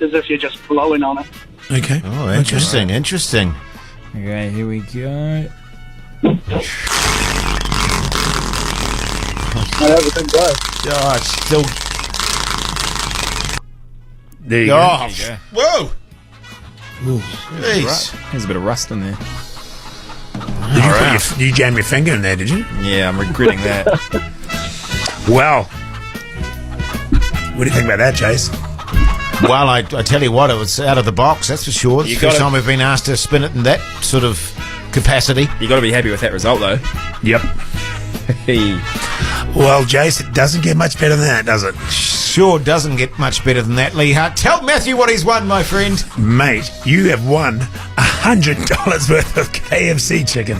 S10: as if you're just blowing on it?
S4: Okay.
S3: Oh, interesting.
S5: Okay, here we go.
S10: I have a big go.
S3: Oh, it's still...
S4: There you go.
S3: Oh,
S5: There you
S3: whoa!
S4: Ooh.
S3: Jeez.
S5: There's a bit of rust in there.
S4: Did you jam your finger in there, did you?
S5: Yeah, I'm regretting that.
S4: Well, what do you think about that, Chase?
S3: Well, I tell you what, it was out of the box, that's for sure. It's the first time we've been asked to spin it in that sort of capacity.
S5: You got to be happy with that result, though.
S4: Yep.
S5: Hey.
S4: Well, Jace, it doesn't get much better than that, does it?
S3: Sure doesn't get much better than that, Lee Hart. Tell Matthew what he's won, my friend.
S4: Mate, you have won $100 worth of KFC chicken.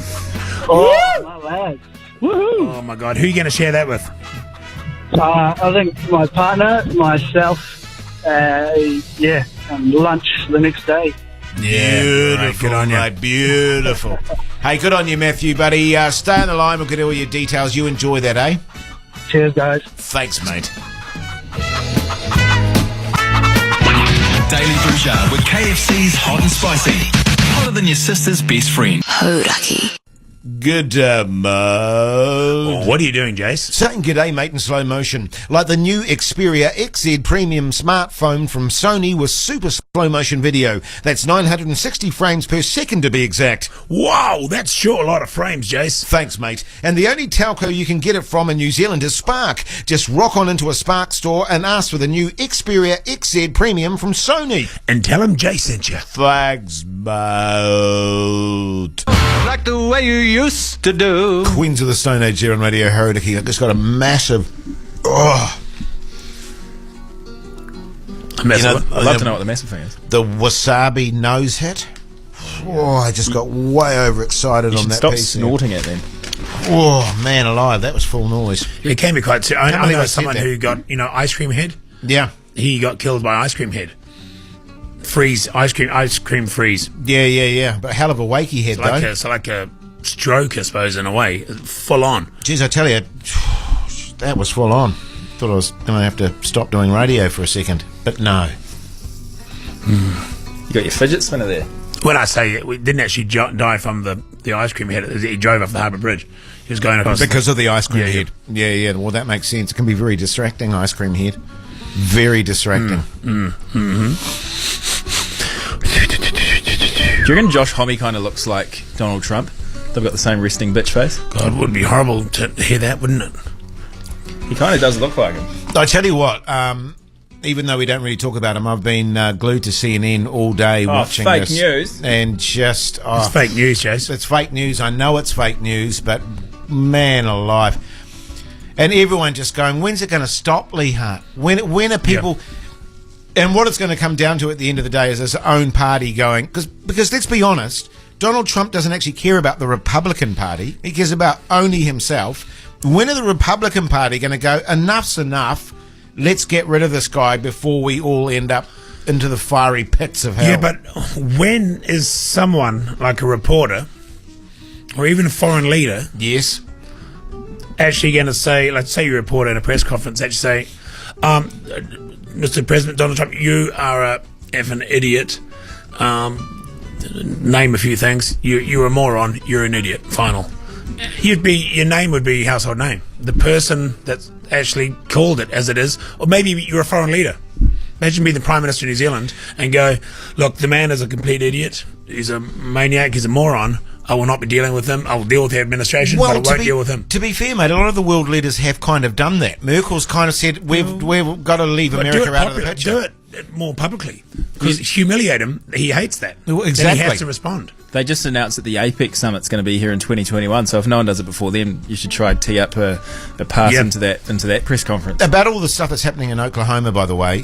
S10: Oh, my lad. Woohoo!
S4: Oh, my God. Who are you going to share that with?
S10: I think my partner, myself, and lunch the next day.
S4: Yeah,
S3: Beautiful,
S4: right, good on you.
S3: mate, beautiful. Hey, good on you, Matthew, buddy. Stay on the line. We'll get all your details. You enjoy that, eh?
S10: Cheers, guys.
S3: Thanks, mate.
S2: Daily Bhuja with KFC's Hot and Spicy. Hotter than your sister's best friend.
S6: Hauraki.
S3: Good mode.
S4: What are you doing, Jace?
S3: Saying g'day, mate, in slow motion. Like the new Xperia XZ Premium smartphone from Sony with super slow motion video. That's 960 frames per second to be exact.
S4: Wow, that's sure a lot of frames, Jace.
S3: Thanks, mate. And the only telco you can get it from in New Zealand is Spark. Just rock on into a Spark store and ask for the new Xperia XZ Premium from Sony.
S4: And tell him Jay sent you.
S3: Thanks, mate.
S9: Like the way you used to do.
S3: Queens of the Stone Age here on Radio Hauraki. I've just got a massive... Oh.
S5: I'd love to know what the massive thing is.
S3: The wasabi nose hit. Oh, I just got way overexcited
S5: You
S3: on
S5: should
S3: that
S5: stop
S3: piece.
S5: snorting it then.
S3: Oh, man alive. That was full noise.
S4: It can be quite... I
S3: Can't believe
S4: know
S3: I said
S4: someone
S3: that.
S4: who got, ice cream head.
S3: Yeah.
S4: He got killed by ice cream head. Freeze, ice cream freeze.
S3: Yeah. But hell of a wakey head, though.
S4: It's like a stroke, I suppose, in a way. Full on.
S3: Jeez, I tell you, that was full on. Thought I was going to have to stop doing radio for a second. But no.
S5: You got your fidget spinner there.
S4: When I say we didn't actually die from the ice cream head, he drove off the Harbour Bridge. He was going across
S3: Because of the ice cream
S4: Yeah,
S3: head. Yeah. Well, that makes sense. It can be very distracting, ice cream head. Very distracting.
S5: Do you reckon Josh Homme kind of looks like Donald Trump? They've got the same resting bitch face.
S4: God, it would be horrible to hear that, wouldn't it?
S5: He kind of does look like him.
S3: I tell you what, even though we don't really talk about him, I've been glued to CNN all day watching
S5: fake
S3: this.
S5: news.
S3: And just...
S4: It's fake news, Chase.
S3: It's fake news. I know it's fake news, but man alive. And everyone just going, when's it going to stop, Lee Hart? When are people... And what it's going to come down to at the end of the day is his own party going... Because let's be honest, Donald Trump doesn't actually care about the Republican Party. He cares about only himself. When are the Republican Party going to go, enough's enough, let's get rid of this guy before we all end up into the fiery pits of hell?
S4: Yeah, but when is someone, like a reporter, or even a foreign leader...
S3: Yes.
S4: Actually going to say, let's say you report at a press conference, actually say, Mr. President Donald Trump, you are a effing idiot. Name a few things. You're a moron. You're an idiot. Final. Your name would be household name. The person that actually called it as it is, or maybe you're a foreign leader. Imagine being the Prime Minister of New Zealand and go, look, the man is a complete idiot. He's a maniac. He's a moron. I will not be dealing with him. I will deal with the administration, but I won't deal with him.
S3: To be fair, mate, a lot of the world leaders have kind of done that. Merkel's kind of said, we've got to leave America out of the picture.
S4: Do it more publicly. Because humiliate him, he hates that.
S3: Well, exactly.
S4: Then he has to respond.
S5: They just announced that the APEC summit's going to be here in 2021, so if no one does it before then, you should try to tee up a pass into that press conference.
S3: About all the stuff that's happening in Oklahoma, by the way,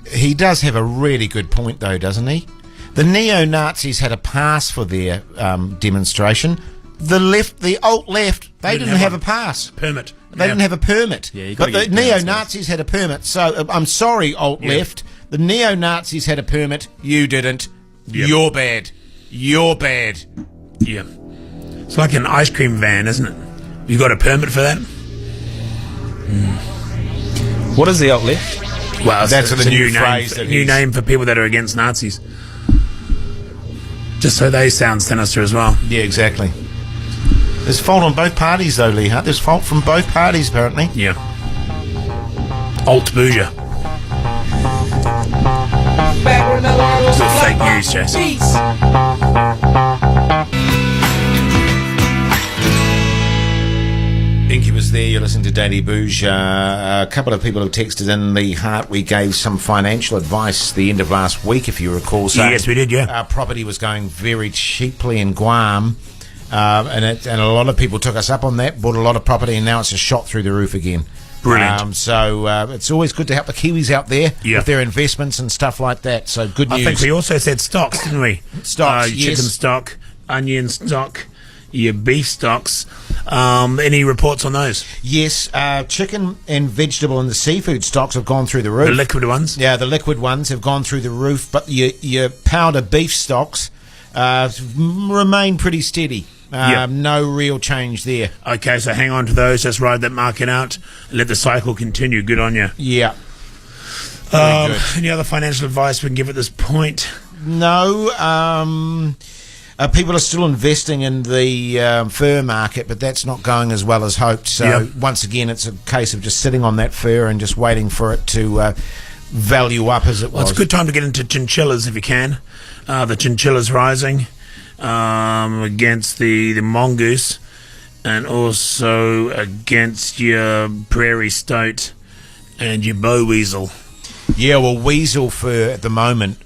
S3: he does have a really good point, though, doesn't he? The neo-Nazis had a pass for their demonstration. The alt-left, they didn't have a pass.
S4: Permit.
S3: They didn't have a permit.
S5: Yeah,
S3: but the neo-Nazis had a permit. So, I'm sorry, alt-left. The neo-Nazis had a permit. You didn't.
S4: Yep.
S3: You're bad. You're bad.
S4: Yeah. It's like an ice cream van, isn't it? You got a permit for that?
S5: What is the alt-left?
S4: Well,
S3: that's
S4: the new phrase. New name for people that are against Nazis. Just so they sound sinister as well.
S3: Yeah, exactly. There's fault on both parties, though, Lee Hart. There's fault from both parties, apparently.
S4: Yeah. Alt Bhuja. It's fake news, Jason.
S3: Incubus there, you're listening to Daily Bhuja. A couple of people have texted in, Lee Hart. We gave some financial advice the end of last week, if you recall. So
S4: yes, we did, yeah.
S3: Our property was going very cheaply in Guam, and a lot of people took us up on that, bought a lot of property, and now it's just shot through the roof again.
S4: Brilliant.
S3: So it's always good to help the Kiwis out there with their investments and stuff like that. So good news.
S4: I think we also said stocks, didn't we?
S3: Stocks, yes.
S4: Chicken stock, onion stock, your beef stocks. Any reports on those?
S3: Yes, chicken and vegetable and the seafood stocks have gone through the roof.
S4: The liquid ones?
S3: Yeah, the liquid ones have gone through the roof, but your powder beef stocks remain pretty steady. No real change there.
S4: Okay, so hang on to those. Just ride that market out. Let the cycle continue. Good on you.
S3: Yeah.
S4: Any other financial advice we can give at this point?
S3: No. People are still investing in the fur market, but that's not going as well as hoped. So once again, it's a case of just sitting on that fur and just waiting for it to value up as it was.
S4: Well, it's a good time to get into chinchillas if you can. The chinchillas rising against the mongoose, and also against your prairie stoat and your bow weasel.
S3: Yeah, well, weasel fur at the moment,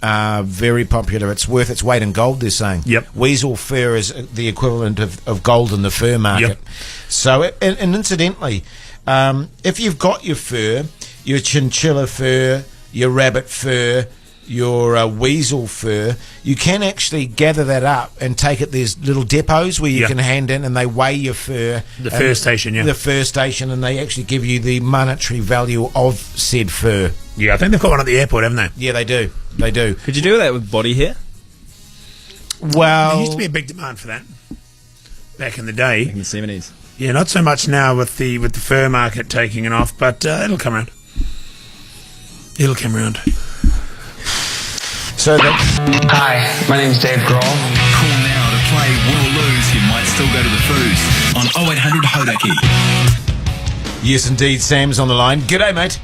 S3: very popular. It's worth its weight in gold, they're saying.
S4: Yep.
S3: Weasel fur is the equivalent of gold in the fur market.
S4: Yep.
S3: So, and incidentally, if you've got your fur, your chinchilla fur, your rabbit fur, your weasel fur, you can actually gather that up and take it. There's little depots where you can hand in and they weigh your fur.
S4: The fur station,
S3: The fur station, and they actually give you the monetary value of said fur.
S4: Yeah, I think they've got one at the airport, haven't they?
S3: Yeah, they do. They do.
S5: Could you do that with body hair?
S3: Well,
S4: there used to be a big demand for that back in the day.
S5: In the 70s.
S4: Yeah, not so much now with the fur market taking it off, but it'll come around. It'll come around.
S3: So that's...
S1: Hi, my name's Dave Grohl.
S2: Call now to play Win or Lose. You might still go to the foos on 0800 Hodaki.
S3: Yes, indeed. Sam's on the line. G'day, mate.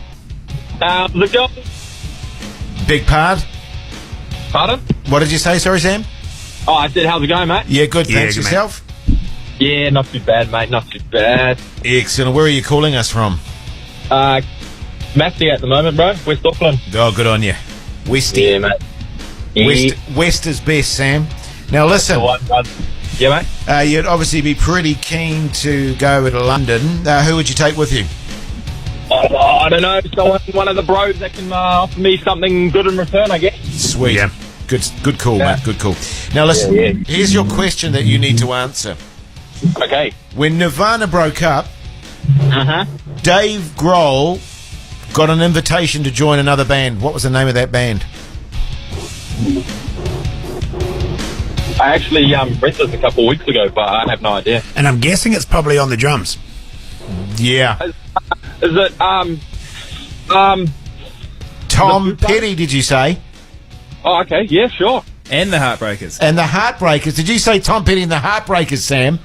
S12: The girl.
S3: Big part.
S12: Pardon?
S3: What did you say? Sorry, Sam.
S12: Oh, I said, how's it going, mate?
S3: Yeah, good. Thanks.
S4: good,
S3: Yourself?
S12: Yeah, not too bad, mate. Not too bad.
S3: Excellent. Where are you calling us from?
S12: Matthew at the moment, bro. West Auckland.
S3: Oh, good on you. Westy.
S12: Yeah, mate.
S3: West is best, Sam. Now, listen.
S12: Yeah, mate.
S3: You'd obviously be pretty keen to go to London. Who would you take with you?
S12: I don't know. One of the bros that can offer me something good in return, I guess.
S3: Sweet. Yeah. Good call, mate. Good call. Now, listen. Here's your question that you need to answer.
S12: Okay.
S3: When Nirvana broke up, Dave Grohl got an invitation to join another band. What was the name of that band?
S12: I actually read this a couple of weeks ago, but I have no idea.
S4: And I'm guessing it's probably on the drums.
S3: Yeah.
S12: Is it
S3: Tom Petty, did you say?
S12: Oh, okay. Yeah, sure.
S5: And the Heartbreakers.
S3: And the Heartbreakers. Did you say Tom Petty and the Heartbreakers, Sam?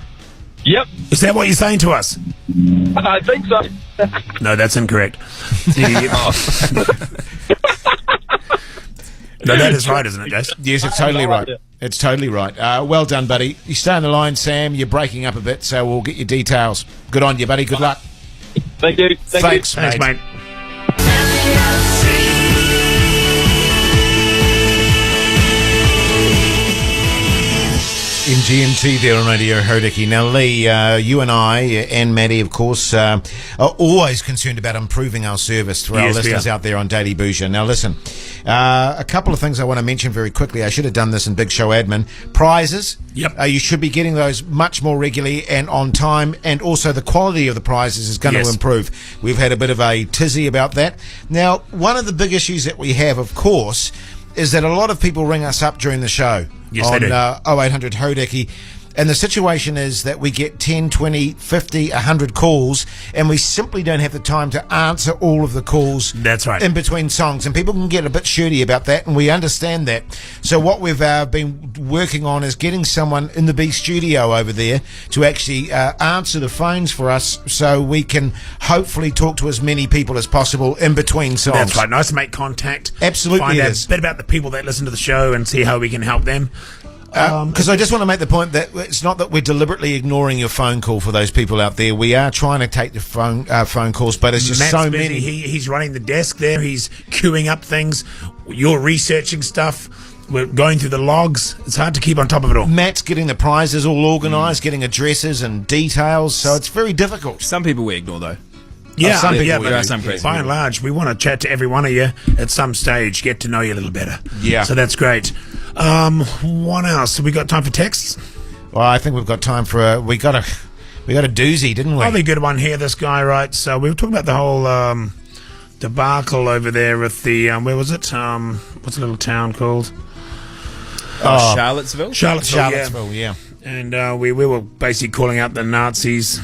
S12: Yep.
S4: Is that what you're saying to us?
S12: I think so.
S4: No, that's incorrect. No, that is right, isn't it, Jace?
S3: Yes, it's totally right. It's totally right. Well done, buddy. You stay on the line, Sam. You're breaking up a bit, so we'll get your details. Good on you, buddy. Good luck.
S12: Thank you.
S3: Thanks, mate. In GMT there on Radio Hodaki. Now, Lee, you and I and Maddie, of course, are always concerned about improving our service for our listeners out there on Daily Bhuja. Now, listen, a couple of things I want to mention very quickly. I should have done this in Big Show Admin. Prizes.
S4: Yep.
S3: You should be getting those much more regularly and on time, and also the quality of the prizes is going to improve. We've had a bit of a tizzy about that. Now, one of the big issues that we have, of course, is that a lot of people ring us up during the show on 0800 Hodaki, and the situation is that we get 10, 20, 50, 100 calls, and we simply don't have the time to answer all of the calls.
S4: That's right.
S3: In between songs, and people can get a bit shirty about that, and we understand that. So what we've been working on is getting someone in the B studio over there to actually answer the phones for us, so we can hopefully talk to as many people as possible in between songs.
S4: That's right. Nice to make contact.
S3: Absolutely.
S4: Find out a bit about the people that listen to the show and see how we can help them.
S3: Because I just want to make the point that it's not that we're deliberately ignoring your phone call for those people out there. We are trying to take the phone calls, but it's just
S4: Matt's
S3: so
S4: busy.
S3: many.
S4: He's running the desk there. He's queuing up things. You're researching stuff. We're going through the logs. It's hard to keep on top of it all.
S3: Matt's getting the prizes all organised, getting addresses and details, so it's very difficult.
S5: Some people we ignore, though.
S4: Yeah,
S3: some people
S4: but
S3: do.
S5: Some crazy
S4: by and
S5: people.
S4: large, we want to chat to every one of you at some stage, get to know you a little better.
S3: Yeah.
S4: So that's great. What else? Have we got time for texts?
S3: Well, I think we've got time for we got a doozy, didn't we?
S4: Oh, the good one here. This guy writes. So we were talking about the whole debacle over there with the where was it? What's the little town called?
S5: Charlottesville?
S3: Charlottesville, yeah.
S4: And we were basically calling out the Nazis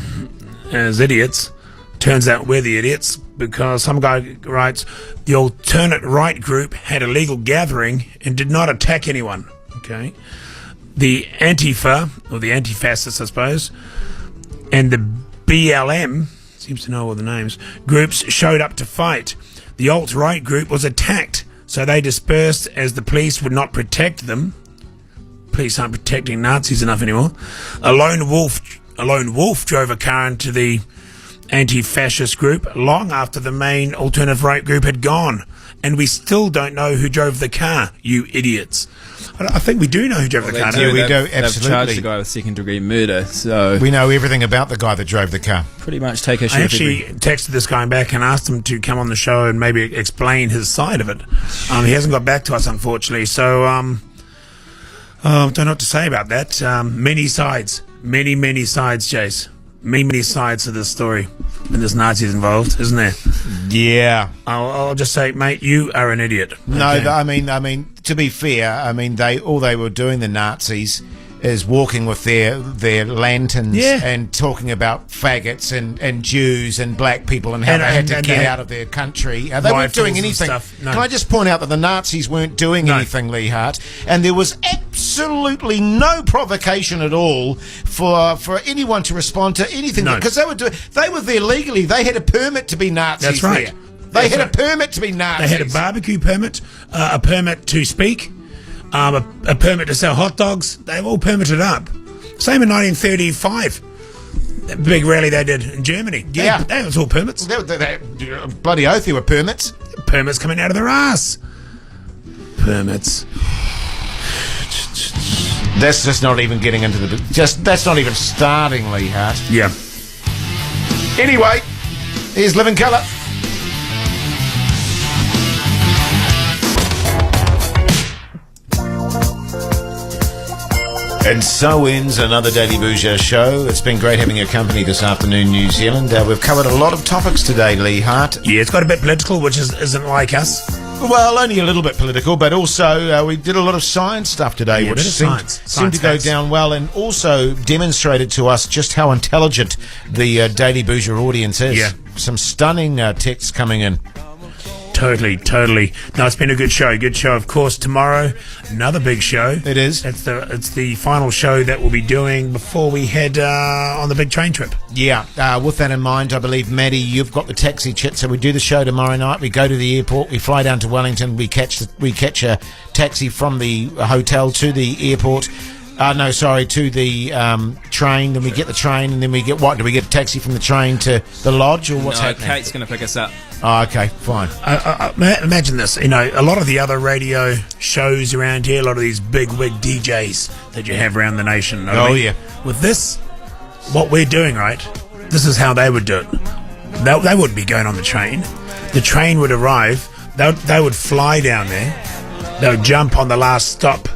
S4: as idiots. Turns out we're the idiots because some guy writes, the alternate right group had a legal gathering and did not attack anyone. Okay. The Antifa, or the anti-fascists, I suppose, and the BLM, seems to know all the names, groups showed up to fight. The alt-right group was attacked, so they dispersed as the police would not protect them. Police aren't protecting Nazis enough anymore. A lone wolf drove a car into the anti-fascist group long after the main alternative right group had gone. And we still don't know who drove the car, you idiots. I think we do know who drove the car.
S3: We do,
S5: They've
S3: absolutely.
S5: charged the guy with second-degree murder, so
S3: We know everything about the guy that drove the car.
S5: pretty much take issue
S4: I
S5: with
S4: actually texted this guy back and asked him to come on the show and maybe explain his side of it. He hasn't got back to us, unfortunately. So, don't know what to say about that. Many sides. Many sides, Jace. Many sides to this story. And there's Nazis involved, isn't there?
S3: Yeah.
S4: I'll just say, mate, you are an idiot.
S3: No,
S4: Okay.
S3: I mean, to be fair, I mean, all they were doing, the Nazis, is walking with their lanterns and talking about faggots and Jews and black people and how they had to get out of their country. They weren't doing anything.
S4: No.
S3: Can I just point out that the Nazis weren't doing anything, Lee Hart, and there was absolutely no provocation at all for anyone to respond to anything,
S4: No.
S3: because they were there legally. They had a permit to be Nazis.
S4: That's right.
S3: there. They had a permit to be Nazis.
S4: They had a barbecue permit, a permit to speak, a permit to sell hot dogs. They were all permitted up. Same in 1935. That big rally they did in Germany.
S3: Yeah.
S4: That was all permits.
S3: Bloody oath, there were permits.
S4: Permits coming out of their ass. Permits.
S3: That's just not even getting into the... That's not even starting, Lee Hart.
S4: Yeah.
S3: Anyway, here's Living Colour. And so ends another Daily Bhuja show. It's been great having your company this afternoon, New Zealand. We've covered a lot of topics today, Lee Hart.
S4: Yeah, it's got a bit political, which isn't like us.
S3: Well, only a little bit political, but also we did a lot of science stuff today,
S4: Yeah,
S3: which seemed to go down well, and also demonstrated to us just how intelligent the Daily Bhuja audience is.
S4: Yeah.
S3: Some stunning texts coming in.
S4: Totally. No, it's been a good show. Good show, of course. Tomorrow, another big show.
S3: It is.
S4: It's the final show that we'll be doing before we head on the big train trip.
S3: Yeah, with that in mind, I believe, Maddie, you've got the taxi chit, so we do the show tomorrow night, we go to the airport, we fly down to Wellington, we catch a taxi from the hotel to the airport, to the train, then we get the train, and then we get what? Do we get a taxi from the train to the lodge, or what's happening?
S5: Kate's going to pick us up.
S3: Oh, okay, fine.
S4: Imagine this, a lot of the other radio shows around here, a lot of these big wig DJs that you have around the nation.
S3: Yeah.
S4: With this, what we're doing, right, this is how they would do it. They wouldn't be going on the train. The train would arrive, they would fly down there, they would jump on the last stop,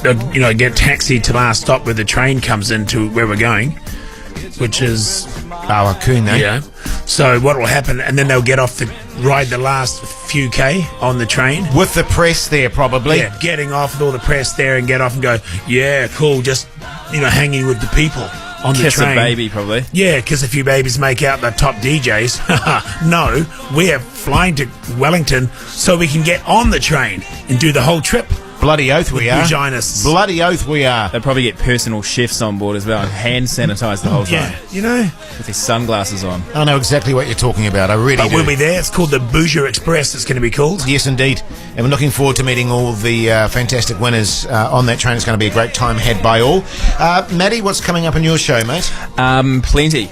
S4: they'd, get taxied to the last stop where the train comes into where we're going, which is...
S3: Awakune.
S4: Yeah. So what will happen, and then they'll ride the last few K on the train.
S3: With the press there, probably.
S4: Yeah, getting off with all the press there and get off and go, yeah, cool, just, hanging with the people on the
S5: Kiss
S4: train.
S5: a baby, probably.
S4: Yeah, kiss a few babies, make out the top DJs. No, we're flying to Wellington so we can get on the train and do the whole trip.
S3: Bloody oath we are.
S4: Vaginas.
S3: Bloody oath we are.
S5: They'll probably get personal chefs on board as well and hand sanitize the whole time.
S4: Yeah,
S5: With their sunglasses on.
S3: I know exactly what you're talking about. I really do.
S4: But we'll be there. It's called the Bhuja Express. It's going to be called.
S3: Yes, indeed. And we're looking forward to meeting all the fantastic winners on that train. It's going to be a great time had by all. Maddie, what's coming up in your show, mate?
S5: Plenty.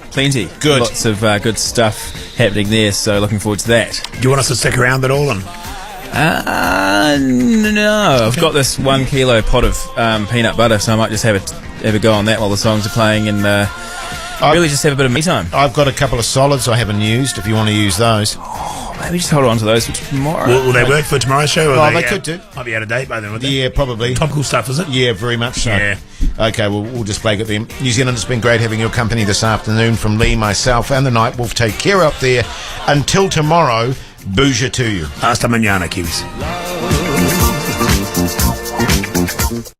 S3: Good.
S5: Lots of good stuff happening there, so looking forward to that.
S4: Do you want us to stick around at all?
S5: No. I've got this 1 kilo pot of peanut butter, so I might just have a go on that while the songs are playing and really just have a bit of me time.
S3: I've got a couple of solids I haven't used, if you want to use those.
S5: Maybe just hold on to those for tomorrow.
S4: Will they work for tomorrow's show?
S3: Oh, they could do.
S4: Might be out of date by then, would they?
S3: Yeah, probably.
S4: Topical stuff, is it?
S3: Yeah, very much so.
S4: Yeah.
S3: Okay, we'll just play it them. New Zealand, it's been great having your company this afternoon. From Lee, myself, and the Night Wolf, take care up there. Until tomorrow, Bhuja to you.
S4: Hasta mañana, Kiwis.